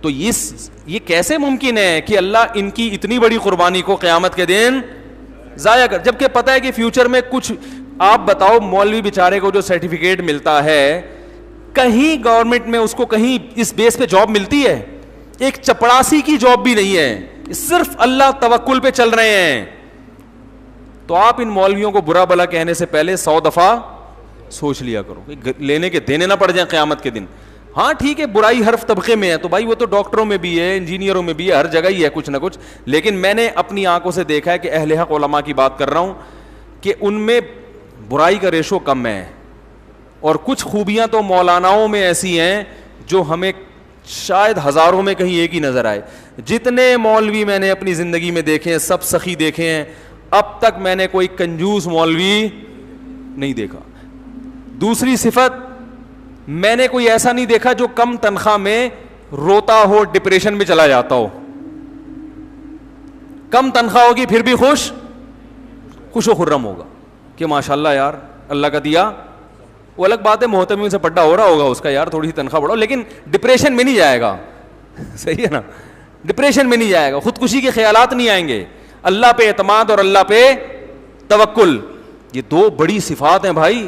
تو یہ کیسے ممکن ہے کہ اللہ ان کی اتنی بڑی قربانی کو قیامت کے دن ضائع کر, جبکہ پتہ ہے کہ فیوچر میں کچھ. آپ بتاؤ مولوی بیچارے کو جو سرٹیفکیٹ ملتا ہے, کہیں گورنمنٹ میں اس کو کہیں اس بیس پہ جاب ملتی ہے؟ ایک چپڑاسی کی جاب بھی نہیں ہے, صرف اللہ توکل پہ چل رہے ہیں. تو آپ ان مولویوں کو برا بلا کہنے سے پہلے 100 دفعہ سوچ لیا کرو, لینے کے دینے نہ پڑ جائیں قیامت کے دن. ہاں ٹھیک ہے برائی ہر طبقے میں ہے, تو بھائی وہ تو ڈاکٹروں میں بھی ہے, انجینئروں میں بھی ہے, ہر جگہ ہی ہے کچھ نہ کچھ. لیکن میں نے اپنی آنکھوں سے دیکھا ہے کہ اہل حق علماء کی بات کر رہا ہوں کہ ان میں برائی کا ریشو کم ہے, اور کچھ خوبیاں تو مولاناؤں میں ایسی ہیں جو ہمیں شاید ہزاروں میں کہیں ایک ہی نظر آئے. جتنے مولوی میں نے اپنی زندگی میں دیکھے ہیں سب سخی دیکھے ہیں, اب تک میں نے کوئی کنجوس مولوی نہیں دیکھا. دوسری صفت, میں نے کوئی ایسا نہیں دیکھا جو کم تنخواہ میں روتا ہو, ڈپریشن میں چلا جاتا ہو. کم تنخواہ ہوگی پھر بھی خوش و خرم ہوگا کہ ماشاءاللہ یار اللہ کا دیا. وہ الگ بات ہے محتمین سے پڈا ہو رہا ہوگا اس کا, یار تھوڑی سی تنخواہ بڑھاؤ, لیکن ڈپریشن میں نہیں جائے گا. صحیح ہے نا, ڈپریشن میں نہیں جائے گا, خودکشی کے خیالات نہیں آئیں گے. اللہ پہ اعتماد اور اللہ پہ توکل, یہ 2 بڑی صفات ہیں بھائی,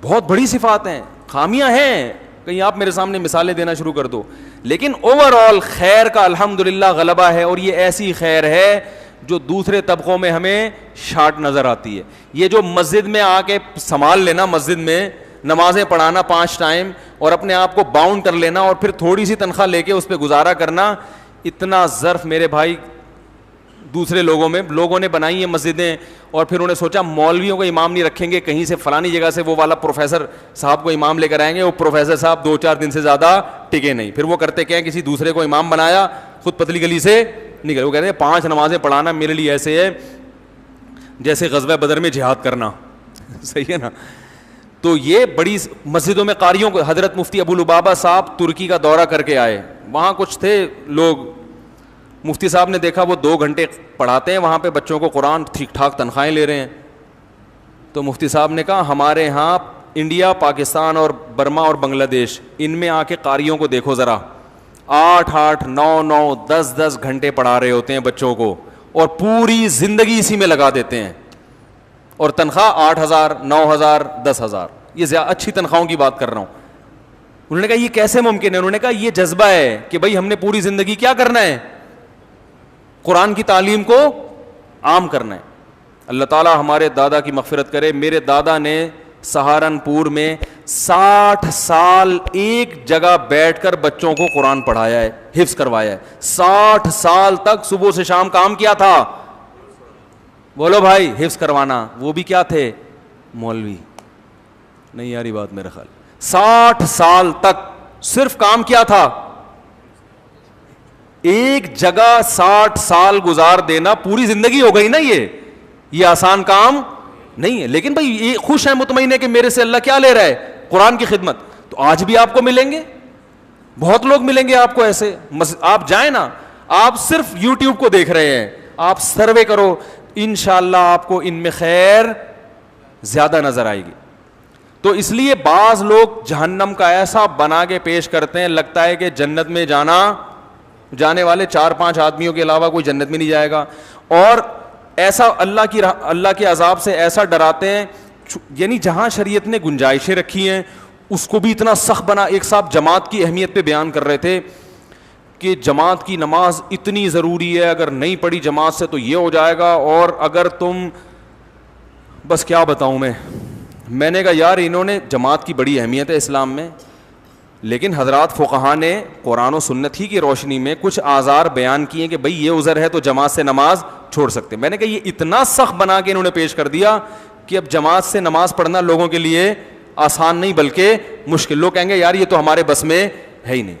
بہت بڑی صفات ہیں. خامیاں ہیں, کہیں آپ میرے سامنے مثالیں دینا شروع کر دو, لیکن اوور آل خیر کا الحمدللہ غلبہ ہے. اور یہ ایسی خیر ہے جو دوسرے طبقوں میں ہمیں شارٹ نظر آتی ہے. یہ جو مسجد میں آ کے سنبھال لینا, مسجد میں نمازیں پڑھانا 5 ٹائم اور اپنے آپ کو باؤنڈ کر لینا اور پھر تھوڑی سی تنخواہ لے کے اس پہ گزارا کرنا, اتنا ظرف میرے بھائی دوسرے لوگوں نے بنائی ہیں مسجدیں, اور پھر انہوں نے سوچا مولویوں کو امام نہیں رکھیں گے, کہیں سے فلانی جگہ سے وہ والا پروفیسر صاحب کو امام لے کر آئیں گے. وہ پروفیسر صاحب 2-4 دن سے زیادہ ٹکے نہیں, پھر وہ کرتے کیا, کسی دوسرے کو امام بنایا, خود پتلی گلی سے نکل. وہ کہتے ہیں 5 نمازیں پڑھانا میرے لیے ایسے ہے جیسے غزوہ بدر میں جہاد کرنا. صحیح ہے نا. تو یہ بڑی مسجدوں میں قاریوں کو, حضرت مفتی ابو لبابہ صاحب ترکی کا دورہ کر کے آئے, وہاں کچھ تھے لوگ, مفتی صاحب نے دیکھا وہ 2 گھنٹے پڑھاتے ہیں وہاں پہ بچوں کو قرآن, ٹھیک ٹھاک تنخواہیں لے رہے ہیں. تو مفتی صاحب نے کہا ہمارے ہاں انڈیا, پاکستان اور برما اور بنگلہ دیش, ان میں آ کے قاریوں کو دیکھو ذرا, 8-8, 9-9, 10-10 گھنٹے پڑھا رہے ہوتے ہیں بچوں کو, اور پوری زندگی اسی میں لگا دیتے ہیں, اور تنخواہ 8,000, 9,000, 10,000. یہ اچھی تنخواہوں کی بات کر رہا ہوں. انہوں نے کہا یہ کیسے ممکن ہے؟ انہوں نے کہا یہ جذبہ ہے کہ بھائی ہم نے پوری زندگی کیا کرنا ہے, قرآن کی تعلیم کو عام کرنا ہے. اللہ تعالیٰ ہمارے دادا کی مغفرت کرے. میرے دادا نے سہارنپور میں 60 سال ایک جگہ بیٹھ کر بچوں کو قرآن پڑھایا ہے, حفظ کروایا ہے. 60 سال تک صبح سے شام کام کیا تھا, بولو بھائی, حفظ کروانا. وہ بھی کیا تھے, مولوی. نہیں یاری بات میرا خیال, 60 سال تک صرف کام کیا تھا, ایک جگہ 60 سال گزار دینا پوری زندگی ہو گئی نا, یہ آسان کام نہیں ہے. لیکن بھائی یہ خوش ہیں, مطمئن ہے کہ میرے سے اللہ کیا لے رہا ہے, قرآن کی خدمت. تو آج بھی آپ کو ملیں گے, بہت لوگ ملیں گے آپ کو ایسے. آپ جائیں نا, آپ صرف یوٹیوب کو دیکھ رہے ہیں, آپ سروے کرو, انشاءاللہ آپ کو ان میں خیر زیادہ نظر آئے گی. تو اس لیے بعض لوگ جہنم کا ایسا بنا کے پیش کرتے ہیں, لگتا ہے کہ جنت میں جانے والے 4-5 آدمیوں کے علاوہ کوئی جنت میں نہیں جائے گا, اور ایسا اللہ کے عذاب سے ایسا ڈراتے ہیں. یعنی جہاں شریعت نے گنجائشیں رکھی ہیں اس کو بھی اتنا سخت بنا. ایک صاحب جماعت کی اہمیت پہ بیان کر رہے تھے کہ جماعت کی نماز اتنی ضروری ہے, اگر نہیں پڑھی جماعت سے تو یہ ہو جائے گا, اور اگر تم, بس کیا بتاؤں میں نے کہا یار انہوں نے, جماعت کی بڑی اہمیت ہے اسلام میں, لیکن حضرات فقہا نے قرآن و سنت ہی کی روشنی میں کچھ آزار بیان کیے کہ بھئی یہ عذر ہے تو جماعت سے نماز چھوڑ سکتے. میں نے کہا یہ اتنا سخت بنا کے انہوں نے پیش کر دیا کہ اب جماعت سے نماز پڑھنا لوگوں کے لیے آسان نہیں بلکہ مشکل. لوگ کہیں گے یار یہ تو ہمارے بس میں ہے ہی نہیں.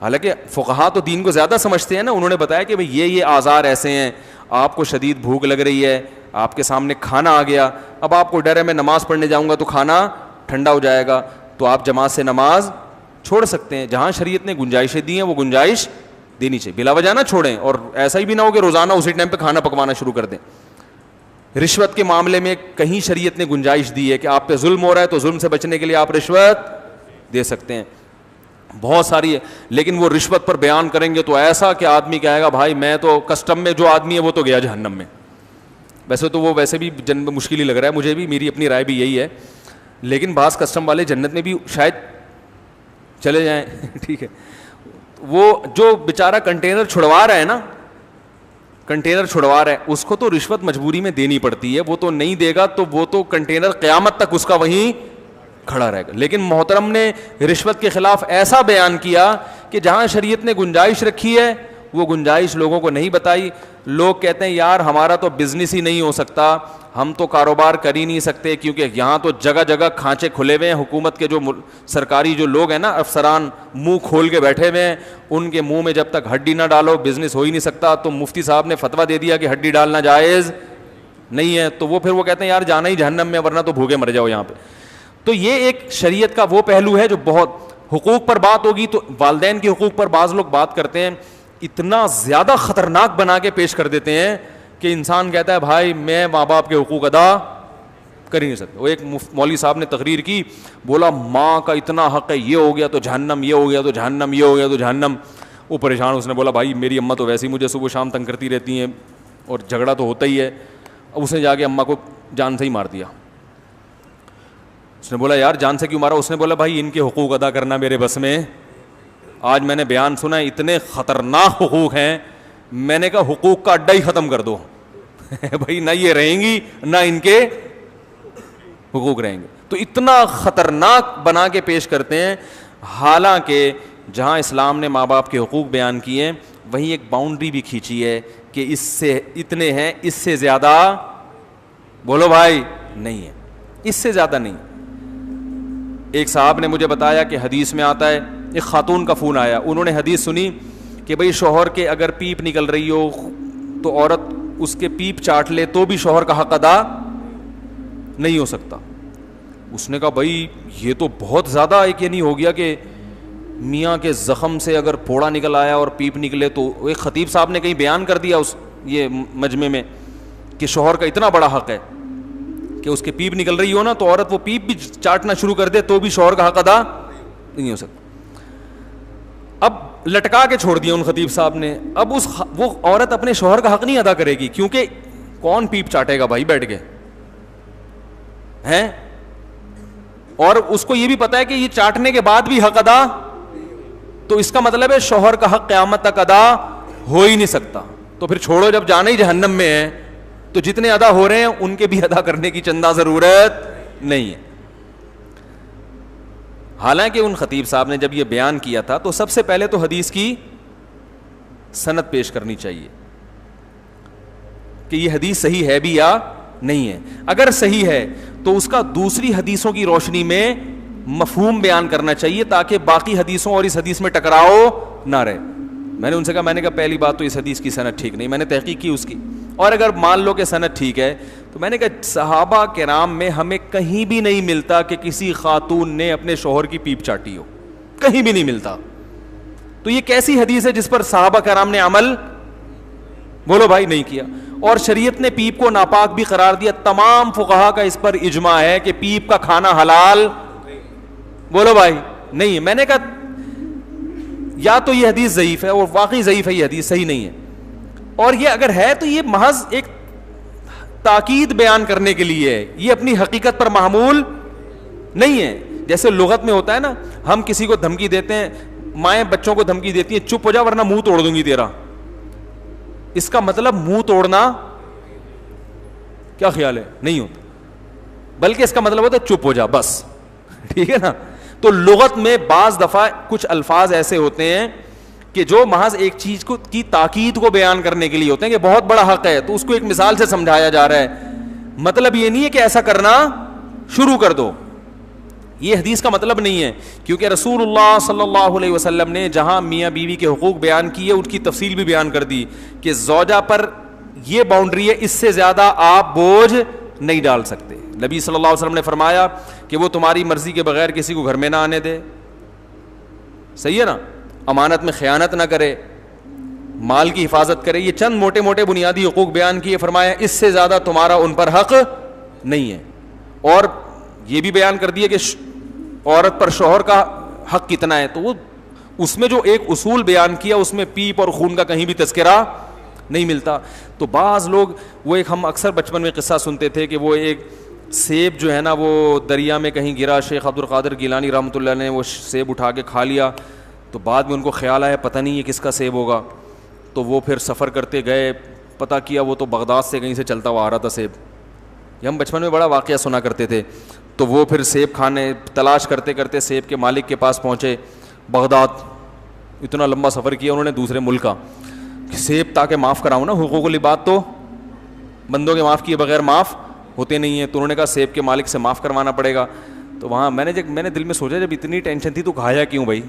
حالانکہ فقہا تو دین کو زیادہ سمجھتے ہیں نا. انہوں نے بتایا کہ بھئی یہ آزار ایسے ہیں, آپ کو شدید بھوک لگ رہی ہے, آپ کے سامنے کھانا آ گیا, اب آپ کو ڈر ہے میں نماز پڑھنے جاؤں گا تو کھانا ٹھنڈا ہو جائے گا, تو آپ جماعت سے نماز چھوڑ سکتے ہیں. جہاں شریعت نے گنجائشیں دی ہیں وہ گنجائش دینی چاہیے, بلا وجہ نہ چھوڑیں. اور ایسا ہی بھی نہ ہو کہ روزانہ اسی ٹائم پہ کھانا پکوانا شروع کر دیں. رشوت کے معاملے میں کہیں شریعت نے گنجائش دی ہے کہ آپ پہ ظلم ہو رہا ہے تو ظلم سے بچنے کے لیے آپ رشوت دے سکتے ہیں, بہت ساری ہے. لیکن وہ رشوت پر بیان کریں گے تو ایسا کہ آدمی کہے گا بھائی میں تو, کسٹم میں جو آدمی ہے وہ تو گیا جہنم میں. ویسے تو وہ ویسے بھی جنت مشکل ہی لگ رہا ہے مجھے بھی, میری اپنی رائے بھی یہی ہے, لیکن بعض کسٹم والے جنت میں بھی شاید چلے جائیں. ٹھیک ہے, وہ جو بیچارہ کنٹینر چھڑوا رہا ہے نا, کنٹینر چھڑوا رہا ہے, اس کو تو رشوت مجبوری میں دینی پڑتی ہے, وہ تو نہیں دے گا تو وہ تو کنٹینر قیامت تک اس کا وہیں کھڑا رہے گا. لیکن محترم نے رشوت کے خلاف ایسا بیان کیا کہ جہاں شریعت نے گنجائش رکھی ہے وہ گنجائش لوگوں کو نہیں بتائی. لوگ کہتے ہیں یار ہمارا تو بزنس ہی نہیں ہو سکتا, ہم تو کاروبار کر ہی نہیں سکتے کیونکہ یہاں تو جگہ جگہ کھانچے کھلے ہوئے ہیں. حکومت کے جو سرکاری جو لوگ ہیں نا, افسران منہ کھول کے بیٹھے ہوئے ہیں, ان کے منہ میں جب تک ہڈی نہ ڈالو بزنس ہو ہی نہیں سکتا. تو مفتی صاحب نے فتویٰ دے دیا کہ ہڈی ڈالنا جائز نہیں ہے, تو وہ پھر وہ کہتے ہیں یار جانا ہی جہنم میں ورنہ تو بھوکے مر جاؤ یہاں پہ. تو یہ ایک شریعت کا وہ پہلو ہے جو بہت, حقوق پر بات ہوگی تو والدین کے حقوق پر بعض لوگ بات کرتے ہیں, اتنا زیادہ خطرناک بنا کے پیش کر دیتے ہیں کہ انسان کہتا ہے بھائی میں ماں باپ کے حقوق ادا کر ہی نہیں سکتا. وہ ایک مولوی صاحب نے تقریر کی, بولا ماں کا اتنا حق ہے, یہ ہو گیا تو جہنم, یہ ہو گیا تو جہنم, یہ ہو گیا تو جہنم. وہ پریشان, اس نے بولا بھائی میری اماں تو ویسے ہی مجھے صبح شام تنگ کرتی رہتی ہیں اور جھگڑا تو ہوتا ہی ہے. اب اس نے جا کے اماں کو جان سے ہی مار دیا. اس نے بولا یار جان سے کیوں مارا؟ اس نے بولا بھائی ان کے حقوق ادا کرنا میرے بس میں. آج میں نے بیان سنا ہے, اتنے خطرناک حقوق ہیں, میں نے کہا حقوق کا اڈا ہی ختم کر دو. بھائی نہ یہ رہیں گی نہ ان کے حقوق رہیں گے. تو اتنا خطرناک بنا کے پیش کرتے ہیں. حالانکہ جہاں اسلام نے ماں باپ کے حقوق بیان کیے ہیں وہیں ایک باؤنڈری بھی کھینچی ہے کہ اس سے اتنے ہیں, اس سے زیادہ بولو بھائی نہیں ہے, اس سے زیادہ نہیں. ایک صاحب نے مجھے بتایا کہ حدیث میں آتا ہے, ایک خاتون کا فون آیا, انہوں نے حدیث سنی کہ بھئی شوہر کے اگر پیپ نکل رہی ہو تو عورت اس کے پیپ چاٹ لے تو بھی شوہر کا حق ادا نہیں ہو سکتا. اس نے کہا بھئی یہ تو بہت زیادہ ایک یہ نہیں ہو گیا کہ میاں کے زخم سے اگر پھوڑا نکل آیا اور پیپ نکلے تو. ایک خطیب صاحب نے کہیں بیان کر دیا اس یہ مجمع میں کہ شوہر کا اتنا بڑا حق ہے کہ اس کے پیپ نکل رہی ہو نا تو عورت وہ پیپ بھی چاٹنا شروع کر دے تو بھی شوہر کا حق ادا نہیں ہو سکتا. اب لٹکا کے چھوڑ دیا ان خطیب صاحب نے. اب وہ عورت اپنے شوہر کا حق نہیں ادا کرے گی کیونکہ کون پیپ چاٹے گا بھائی بیٹھ کے ہیں, اور اس کو یہ بھی پتا ہے کہ یہ چاٹنے کے بعد بھی حق ادا, تو اس کا مطلب ہے شوہر کا حق قیامت تک ادا ہو ہی نہیں سکتا. تو پھر چھوڑو, جب جانا ہی جہنم میں ہے تو جتنے ادا ہو رہے ہیں ان کے بھی ادا کرنے کی چندہ ضرورت نہیں ہے. حالانکہ ان خطیب صاحب نے جب یہ بیان کیا تھا تو سب سے پہلے تو حدیث کی سند پیش کرنی چاہیے کہ یہ حدیث صحیح ہے بھی یا نہیں ہے. اگر صحیح ہے تو اس کا دوسری حدیثوں کی روشنی میں مفہوم بیان کرنا چاہیے تاکہ باقی حدیثوں اور اس حدیث میں ٹکراؤ نہ رہے. میں نے ان سے کہا, میں نے کہا پہلی بات تو اس حدیث کی سند ٹھیک نہیں, میں نے تحقیق کی اس کی, اور اگر مان لو کہ سند ٹھیک ہے تو میں نے کہا صحابہ کرام میں ہمیں کہیں بھی نہیں ملتا کہ کسی خاتون نے اپنے شوہر کی پیپ چاٹی ہو, کہیں بھی نہیں ملتا. تو یہ کیسی حدیث ہے جس پر صحابہ کرام نے عمل, بولو بھائی, نہیں کیا؟ اور شریعت نے پیپ کو ناپاک بھی قرار دیا. تمام فقہا کا اس پر اجماع ہے کہ پیپ کا کھانا حلال, بولو بھائی, نہیں. میں نے کہا یا تو یہ حدیث ضعیف ہے, اور واقعی ضعیف ہے, یہ حدیث صحیح نہیں ہے, اور یہ اگر ہے تو یہ محض ایک تاکید بیان کرنے کے لیے ہے, یہ اپنی حقیقت پر معمول نہیں ہے. جیسے لغت میں ہوتا ہے نا, ہم کسی کو دھمکی دیتے ہیں, مائیں بچوں کو دھمکی دیتی ہیں چپ ہو جا ورنہ منہ توڑ دوں گی تیرا. اس کا مطلب منہ توڑنا کیا خیال ہے نہیں ہوتا, بلکہ اس کا مطلب ہوتا ہے چپ ہو جا بس, ٹھیک ہے نا. تو لغت میں بعض دفعہ کچھ الفاظ ایسے ہوتے ہیں کہ جو محض ایک چیز کو کی تاکید کو بیان کرنے کے لیے ہوتے ہیں کہ بہت بڑا حق ہے, تو اس کو ایک مثال سے سمجھایا جا رہا ہے. مطلب یہ نہیں ہے کہ ایسا کرنا شروع کر دو, یہ حدیث کا مطلب نہیں ہے. کیونکہ رسول اللہ صلی اللہ علیہ وسلم نے جہاں میاں بیوی کے حقوق بیان کیے ان کی تفصیل بھی بیان کر دی کہ زوجہ پر یہ باؤنڈری ہے, اس سے زیادہ آپ بوجھ نہیں ڈال سکتے. نبی صلی اللہ علیہ وسلم نے فرمایا کہ وہ تمہاری مرضی کے بغیر کسی کو گھر میں نہ آنے دے, صحیح ہے نا, امانت میں خیانت نہ کرے, مال کی حفاظت کرے. یہ چند موٹے موٹے بنیادی حقوق بیان کیے, فرمایا اس سے زیادہ تمہارا ان پر حق نہیں ہے. اور یہ بھی بیان کر دیا کہ عورت پر شوہر کا حق کتنا ہے, تو وہ اس میں جو ایک اصول بیان کیا اس میں پیپ اور خون کا کہیں بھی تذکرہ نہیں ملتا. تو بعض لوگ وہ ایک, ہم اکثر بچپن میں قصہ سنتے تھے کہ وہ ایک سیب جو ہے نا وہ دریا میں کہیں گرا, شیخ عبد القادر گیلانی رحمۃ اللہ نے وہ سیب اٹھا کے کھا لیا, تو بعد میں ان کو خیال آیا پتہ نہیں یہ کس کا سیب ہوگا, تو وہ پھر سفر کرتے گئے, پتہ کیا وہ تو بغداد سے کہیں سے چلتا ہوا آ رہا تھا سیب. یہ ہم بچپن میں بڑا واقعہ سنا کرتے تھے. تو وہ پھر سیب کھانے تلاش کرتے کرتے سیب کے مالک کے پاس پہنچے بغداد. اتنا لمبا سفر کیا انہوں نے دوسرے ملک کا, سیب تاکہ معاف کراؤں نا, حقوق العباد تو بندوں کے معاف کیے بغیر معاف ہوتے نہیں ہیں. تو انہوں نے کہا سیب کے مالک سے معاف کروانا پڑے گا. تو وہاں میں نے دل میں سوچا جب اتنی ٹینشن تھی تو کھایا کیوں بھائی,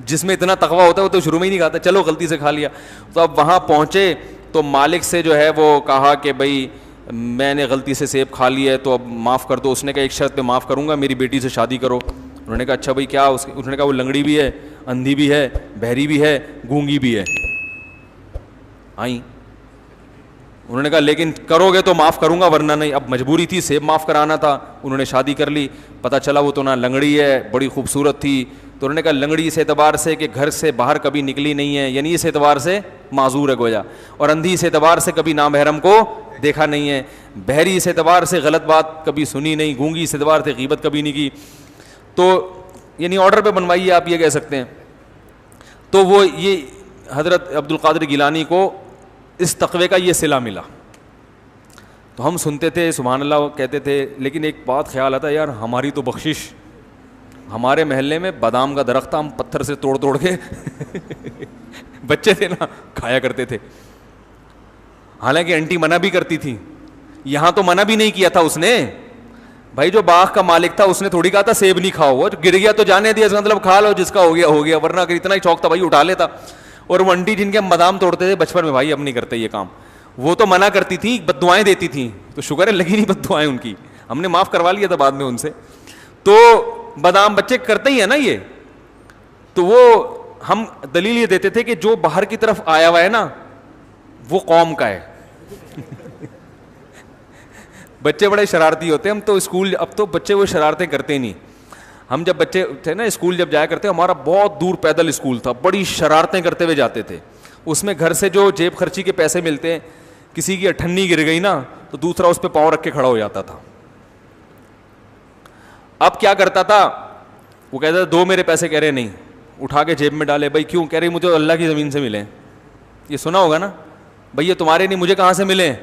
جس میں اتنا تقویٰ ہوتا ہے وہ تو شروع میں ہی نہیں کھاتا, چلو غلطی سے کھا لیا. تو اب وہاں پہنچے تو مالک سے جو ہے وہ کہا کہ بھائی میں نے غلطی سے سیب کھا لیا ہے تو اب معاف کر دو. اس نے کہا ایک شرط پہ معاف کروں گا, میری بیٹی سے شادی کرو. انہوں نے کہا اچھا بھائی کیا؟ انہوں نے کہا وہ لنگڑی بھی ہے, اندھی بھی ہے, بہری بھی ہے, گونگی بھی ہے. آئیں, انہوں نے کہا لیکن کرو گے تو معاف کروں گا ورنہ نہیں. اب مجبوری تھی, سیب معاف کرانا تھا. انہوں نے شادی کر لی, پتہ چلا وہ تو نہ لنگڑی ہے, بڑی خوبصورت تھی. تو انہوں نے کہا لنگڑی اس اعتبار سے کہ گھر سے باہر کبھی نکلی نہیں ہے, یعنی اس اعتبار سے معذور ہے گویا, اور اندھی اس اعتبار سے کبھی نامحرم کو دیکھا نہیں ہے, بہری اس اعتبار سے غلط بات کبھی سنی نہیں, گونگی اس اعتبار سے غیبت کبھی نہیں کی. تو یعنی آرڈر پہ بنوائیے آپ یہ کہہ سکتے ہیں. تو وہ یہ حضرت عبد القادر گیلانی کو اس تقوی کا یہ صلہ ملا. تو ہم سنتے تھے سبحان اللہ کہتے تھے, لیکن ایک بات خیال آتا یار ہماری تو بخشش, ہمارے محلے میں بادام کا درخت تھا, ہم پتھر سے توڑ توڑ کے بچے تھے نا کھایا کرتے تھے. حالانکہ انٹی منع بھی کرتی تھی, یہاں تو منع بھی نہیں کیا تھا اس نے. بھائی جو باغ کا مالک تھا اس نے تھوڑی کہا تھا سیب نہیں کھاؤ, وہ گر گیا تو جانے دیا, اس کا مطلب کھا لو, جس کا ہو گیا ہو گیا, ورنہ اگر اتنا ہی شوق تھا بھائی اٹھا لیتا. اور وہ انٹی جن کے ہم بادام توڑتے تھے بچپن میں, بھائی اب نہیں کرتے یہ کام, وہ تو منع کرتی تھی, بد دعائیں دیتی تھیں. تو شکر ہے لگی نہیں بد دعائیں ان کی, ہم نے معاف کروا لیا تھا بعد میں ان سے. تو بادام بچے کرتے ہی ہیں نا یہ. تو وہ ہم دلیل یہ دیتے تھے کہ جو باہر کی طرف آیا ہوا ہے نا وہ قوم کا ہے. بچے بڑے شرارتی ہوتے ہیں. ہم تو اسکول, اب تو بچے وہ شرارتیں کرتے نہیں. ہم جب بچے تھے نا اسکول جب جایا کرتے, ہمارا بہت دور پیدل اسکول تھا, بڑی شرارتیں کرتے ہوئے جاتے تھے. اس میں گھر سے جو جیب خرچی کے پیسے ملتے ہیں, کسی کی اٹھنی گر گئی نا تو دوسرا اس پہ پاؤں رکھ کے کھڑا ہو جاتا تھا. اب کیا کرتا تھا, وہ کہتا تھا دو میرے پیسے, کہہ رہے نہیں, اٹھا کے جیب میں ڈالے. بھائی کیوں؟ کہہ رہے مجھے اللہ کی زمین سے ملے. یہ سنا ہوگا نا, بھائی یہ تمہارے نہیں, مجھے کہاں سے ملے؟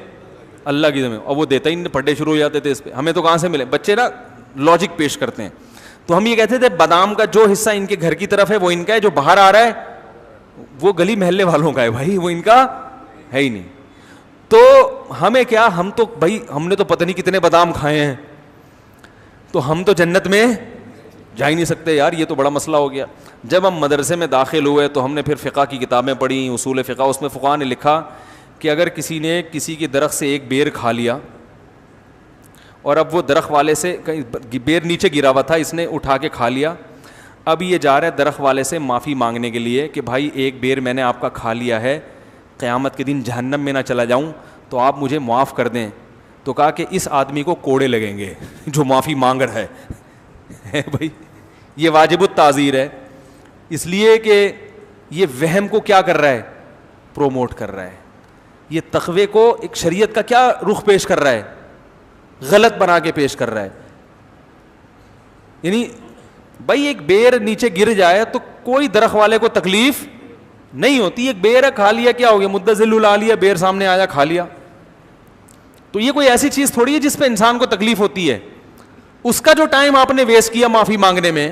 اللہ کی زمین. اور وہ دیتا ہی نہیں, پھڈے شروع ہو جاتے تھے اس پہ, ہمیں تو کہاں سے ملے. بچے نا لاجک پیش کرتے ہیں. تو ہم یہ کہتے تھے بادام کا جو حصہ ان کے گھر کی طرف ہے وہ ان کا ہے, جو باہر آ رہا ہے وہ گلی محلے والوں کا ہے, بھائی وہ ان کا ہے ہی نہیں. تو ہمیں کیا, ہم تو بھائی ہم نے تو پتہ نہیں کتنے بادام کھائے ہیں, تو ہم تو جنت میں جا ہی نہیں سکتے یار, یہ تو بڑا مسئلہ ہو گیا. جب ہم مدرسے میں داخل ہوئے تو ہم نے پھر فقہ کی کتابیں پڑھیں, اصول فقہ. اس میں فقہاء نے لکھا کہ اگر کسی نے کسی کے درخت سے ایک بیر کھا لیا اور اب وہ درخت والے سے, بیر نیچے گرا ہوا تھا, اس نے اٹھا کے کھا لیا, اب یہ جا رہا ہے درخت والے سے معافی مانگنے کے لیے کہ بھائی ایک بیر میں نے آپ کا کھا لیا ہے, قیامت کے دن جہنم میں نہ چلا جاؤں تو آپ مجھے معاف کر دیں. تو کہا کہ اس آدمی کو کوڑے لگیں گے جو معافی مانگ رہا ہے بھائی, یہ واجب التعزیر ہے, اس لیے کہ یہ وہم کو کیا کر رہا ہے, پروموٹ کر رہا ہے. یہ تقوی کو ایک شریعت کا کیا رخ پیش کر رہا ہے, غلط بنا کے پیش کر رہا ہے. یعنی بھائی ایک بیر نیچے گر جائے تو کوئی درخت والے کو تکلیف نہیں ہوتی, ایک بیر ہے کھا لیا کیا ہو گیا, مدذل الا لیا, بیر سامنے آیا کھا لیا. تو یہ کوئی ایسی چیز تھوڑی ہے جس پہ انسان کو تکلیف ہوتی ہے. اس کا جو ٹائم آپ نے ویسٹ کیا معافی مانگنے میں,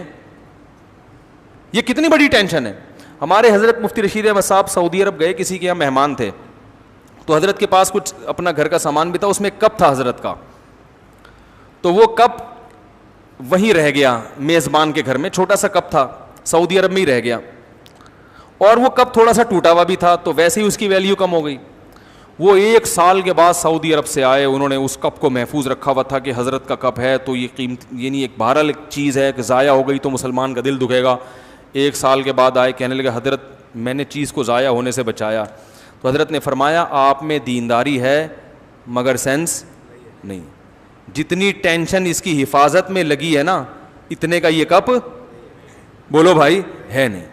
یہ کتنی بڑی ٹینشن ہے. ہمارے حضرت مفتی رشید احمد صاحب سعودی عرب گئے, کسی کے یہاں مہمان تھے, تو حضرت کے پاس کچھ اپنا گھر کا سامان بھی تھا, اس میں ایک کپ تھا حضرت کا, تو وہ کپ وہیں رہ گیا میزبان کے گھر میں, چھوٹا سا کپ تھا, سعودی عرب میں ہی رہ گیا, اور وہ کپ تھوڑا سا ٹوٹا ہوا بھی تھا, تو ویسے ہی اس کی ویلیو کم ہو گئی. وہ 1 سال کے بعد سعودی عرب سے آئے, انہوں نے اس کپ کو محفوظ رکھا ہوا تھا کہ حضرت کا کپ ہے تو یہ قیمت, یعنی ایک بہرحال ایک چیز ہے کہ ضائع ہو گئی تو مسلمان کا دل دکھے گا. 1 سال کے بعد آئے, کہنے لگے حضرت میں نے چیز کو ضائع ہونے سے بچایا. تو حضرت نے فرمایا آپ میں دینداری ہے مگر سینس نہیں, جتنی ٹینشن اس کی حفاظت میں لگی ہے نا اتنے کا یہ کپ بولو بھائی ہے نہیں.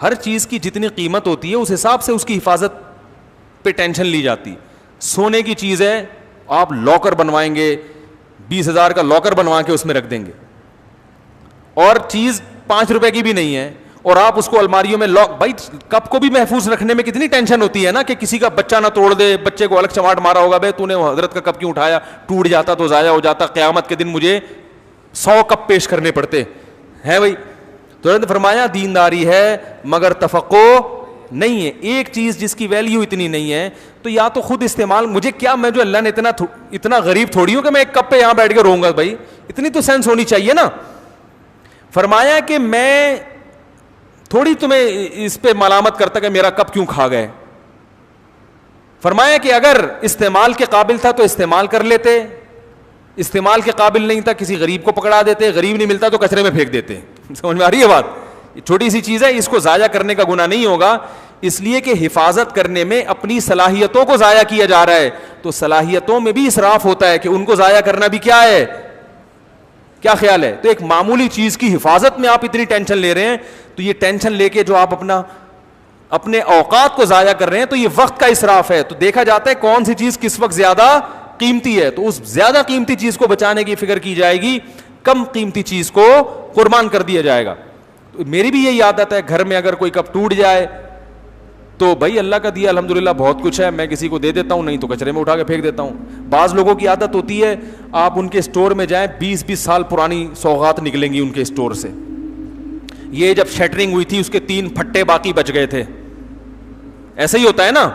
ہر چیز کی جتنی قیمت ہوتی ہے اس حساب سے اس کی حفاظت پہ ٹینشن لی جاتی. سونے کی چیز ہے, آپ لاکر بنوائیں گے, 20,000 کا لاکر بنوا کے اس میں رکھ دیں گے, اور چیز 5 روپے کی بھی نہیں ہے اور آپ اس کو الماریوں میں لاک. بھائی کپ کو بھی محفوظ رکھنے میں کتنی ٹینشن ہوتی ہے نا, کہ کسی کا بچہ نہ توڑ دے, بچے کو الگ چماٹ مارا ہوگا, بھائی تو نے حضرت کا کپ کیوں اٹھایا, ٹوٹ جاتا تو ضائع ہو جاتا, قیامت کے دن مجھے 100 کپ پیش کرنے پڑتے ہیں بھائی. تو حضرت نے فرمایا دینداری ہے مگر تفقع نہیں ہے. ایک چیز جس کی ویلیو اتنی نہیں ہے تو یا تو خود استعمال, مجھے کیا, میں جو اللہ نے اتنا غریب تھوڑی ہوں کہ میں ایک کپ پہ یہاں بیٹھ کے رہوں گا, بھائی اتنی تو سینس ہونی چاہیے نا. فرمایا کہ میں تھوڑی تمہیں اس پہ ملامت کرتا کہ میرا کپ کیوں کھا گئے. فرمایا کہ اگر استعمال کے قابل تھا تو استعمال کر لیتے, استعمال کے قابل نہیں تھا کسی غریب کو پکڑا دیتے, غریب نہیں ملتا تو کچرے میں پھینک دیتے. سمجھ میں آ رہی ہے بات, چھوٹی سی چیز ہے, اس کو ضائع کرنے کا گناہ نہیں ہوگا, اس لیے کہ حفاظت کرنے میں اپنی صلاحیتوں کو ضائع کیا جا رہا ہے. تو صلاحیتوں میں بھی اسراف ہوتا ہے کہ ان کو ضائع کرنا بھی کیا ہے, کیا خیال ہے. تو ایک معمولی چیز کی حفاظت میں آپ اتنی ٹینشن لے رہے ہیں, تو یہ ٹینشن لے کے جو آپ اپنے اوقات کو ضائع کر رہے ہیں تو یہ وقت کا اسراف ہے. تو دیکھا جاتا ہے کون سی چیز کس وقت زیادہ قیمتی ہے, تو اس زیادہ قیمتی چیز کو بچانے کی فکر کی جائے گی, کم قیمتی چیز کو قربان کر دیا جائے گا. میری بھی یہی عادت ہے, گھر میں اگر کوئی کپ ٹوٹ جائے تو بھائی اللہ کا دیا الحمدللہ بہت کچھ ہے, میں کسی کو دے دیتا ہوں, نہیں تو کچرے میں اٹھا کے پھینک دیتا ہوں. بعض لوگوں کی عادت ہوتی ہے, آپ ان کے اسٹور میں جائیں, 20-20 سال پرانی سوغات نکلیں گی ان کے اسٹور سے. یہ جب شٹرنگ ہوئی تھی اس کے 3 پھٹے باقی بچ گئے تھے, ایسا ہی ہوتا ہے نا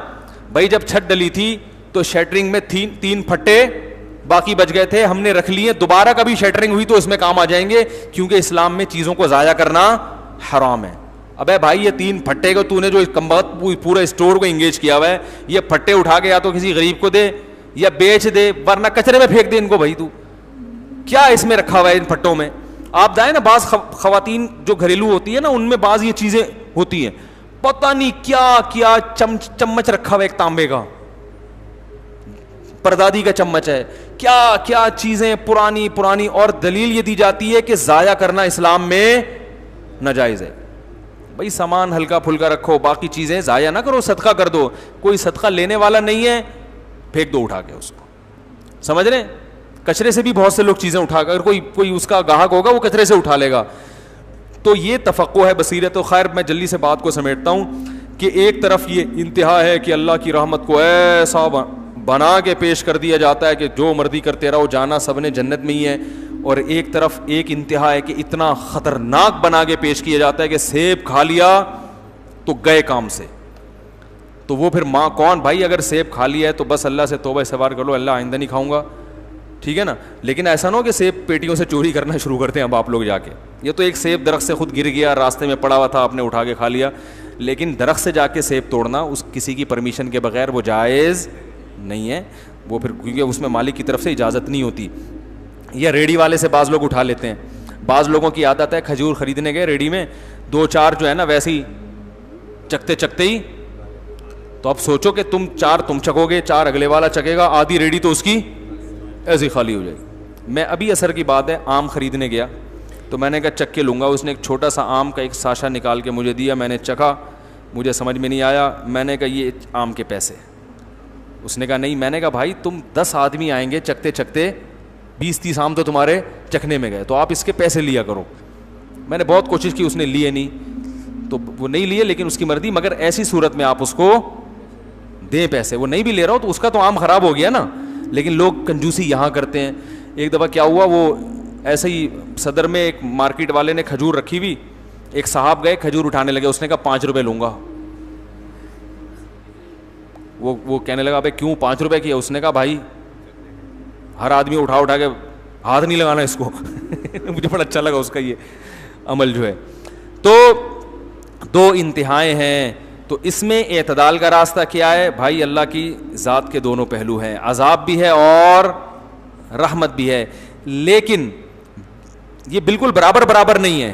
بھائی, جب چھت ڈلی تھی تو شٹرنگ میں 3 پھٹے باقی بچ گئے تھے, ہم نے رکھ لیے, دوبارہ کبھی شٹرنگ ہوئی تو اس میں کام آ جائیں گے, کیونکہ اسلام میں چیزوں کو ضائع کرنا حرام ہے. ابے بھائی یہ 3 پھٹے کو تو نے جو کمبخت پورے اسٹور کو انگیج کیا ہوا ہے, یہ پھٹے اٹھا کے یا تو کسی غریب کو دے یا بیچ دے, ورنہ کچرے میں پھینک دے ان کو. بھائی تو کیا اس میں رکھا ہوا ہے ان پھٹوں میں. آپ جائیں نا, بعض خواتین جو گھریلو ہوتی ہے نا ان میں بعض یہ چیزیں ہوتی ہیں, پتہ نہیں کیا کیا چمچ رکھا ہوا ہے, ایک تانبے کا پردادی کا چمچ ہے, کیا کیا چیزیں پرانی, اور دلیل یہ دی جاتی ہے کہ ضائع کرنا اسلام میں ناجائز ہے. بھائی سامان ہلکا پھلکا رکھو, باقی چیزیں ضائع نہ کرو, صدقہ کر دو. کوئی صدقہ لینے والا نہیں ہے, پھینک دو اٹھا کے اس کو. سمجھ رہے, کچرے سے بھی بہت سے لوگ چیزیں اٹھا کر, کوئی اس کا گاہک ہوگا وہ کچرے سے اٹھا لے گا. تو یہ تفقع ہے, بصیرت. و خیر میں جلدی سے بات کو سمیٹتا ہوں کہ ایک طرف یہ انتہا ہے کہ اللہ کی رحمت کو ایسا بنا کے پیش کر دیا جاتا ہے کہ جو مرضی کرتے رہو, جانا سب نے جنت میں ہی ہے, اور ایک طرف ایک انتہا ہے کہ اتنا خطرناک بنا کے پیش کیا جاتا ہے کہ سیب کھا لیا تو گئے کام سے. تو وہ پھر ماں کون بھائی, اگر سیب کھا لیا ہے تو بس اللہ سے توبہ استغفار کر لو, اللہ آئندہ نہیں کھاؤں گا. ٹھیک ہے نا. لیکن ایسا نہ ہو کہ سیب پیٹیوں سے چوری کرنا شروع کرتے ہیں اب آپ لوگ جا کے. یہ تو ایک سیب درخت سے خود گر گیا, راستے میں پڑا ہوا تھا, آپ نے اٹھا کے کھا لیا. لیکن درخت سے جا کے سیب توڑنا اس کسی کی پرمیشن کے بغیر وہ جائز نہیں ہے. وہ پھر کیونکہ اس میں مالک کی طرف سے اجازت نہیں ہوتی. یا ریڑھی والے سے بعض لوگ اٹھا لیتے ہیں. بعض لوگوں کی عادت ہے, کھجور خریدنے گئے ریڑھی میں, 2-4 جو ہے نا ویسے ہی چکتے چکتے ہی, تو اب سوچو کہ تم 4 تم چکو گے, 4 اگلے والا چکے گا, آدھی ریڑھی تو اس کی ایسی خالی ہو جائے گی. میں ابھی اثر کی بات ہے, آم خریدنے گیا تو میں نے کہا چک کے لوں گا. اس نے ایک چھوٹا سا آم کا ایک ساشہ نکال کے مجھے دیا, میں نے چکھا, مجھے سمجھ میں نہیں آیا. میں نے کہا یہ آم کے پیسے. اس نے کہا نہیں. میں نے کہا بھائی تم 10 آدمی آئیں گے چکتے چکتے, 20-30 آم تو تمہارے چکھنے میں گئے, تو آپ اس کے پیسے لیا کرو. میں نے بہت کوشش کی, اس نے لیے نہیں, تو وہ نہیں لیے, لیکن اس کی مرضی. مگر ایسی صورت میں آپ اس کو دیں پیسے. وہ نہیں بھی لے رہا ہو تو اس کا تو آم خراب ہو گیا نا. لیکن لوگ کنجوسی یہاں کرتے ہیں. ایک دفعہ کیا ہوا, وہ ایسے ہی صدر میں ایک مارکیٹ والے نے کھجور رکھی ہوئی, ایک صاحب گئے کھجور اٹھانے لگے. اس نے کہا 5 روپے لوں گا. وہ کہنے لگا بھائی کیوں 5 روپے کی ہے؟ اس نے کہا بھائی ہر آدمی اٹھا کے ہاتھ نہیں لگانا اس کو. مجھے بڑا اچھا لگا اس کا یہ عمل جو ہے. تو 2 انتہائیں ہیں. تو اس میں اعتدال کا راستہ کیا ہے بھائی؟ اللہ کی ذات کے دونوں پہلو ہیں, عذاب بھی ہے اور رحمت بھی ہے. لیکن یہ بالکل برابر نہیں ہے.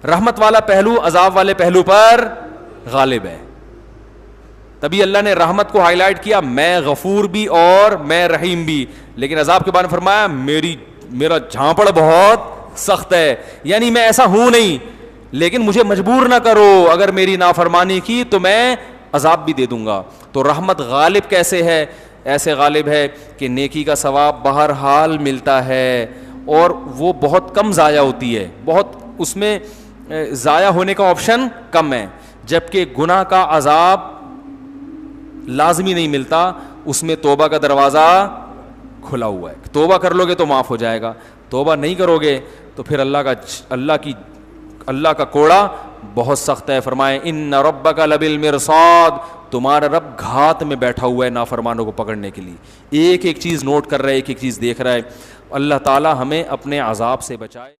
رحمت والا پہلو عذاب والے پہلو پر غالب ہے. تبھی اللہ نے رحمت کو ہائی لائٹ کیا, میں غفور بھی اور میں رحیم بھی. لیکن عذاب کے بارے میں فرمایا میرا جھانپڑ بہت سخت ہے. یعنی میں ایسا ہوں نہیں, لیکن مجھے مجبور نہ کرو, اگر میری نافرمانی کی تو میں عذاب بھی دے دوں گا. تو رحمت غالب کیسے ہے؟ ایسے غالب ہے کہ نیکی کا ثواب بہرحال ملتا ہے, اور وہ بہت کم ضائع ہوتی ہے, بہت اس میں ضائع ہونے کا آپشن کم ہے. جبکہ گناہ کا عذاب لازمی نہیں ملتا, اس میں توبہ کا دروازہ کھلا ہوا ہے. توبہ کر لو گے تو معاف ہو جائے گا, توبہ نہیں کرو گے تو پھر اللہ کا کوڑا بہت سخت ہے. فرمائے ان ربک لبالمرصاد, تمہارا رب گھات میں بیٹھا ہوا ہے نافرمانوں کو پکڑنے کے لیے. ایک ایک چیز نوٹ کر رہا ہے, ایک ایک چیز دیکھ رہا ہے. اللہ تعالی ہمیں اپنے عذاب سے بچائے.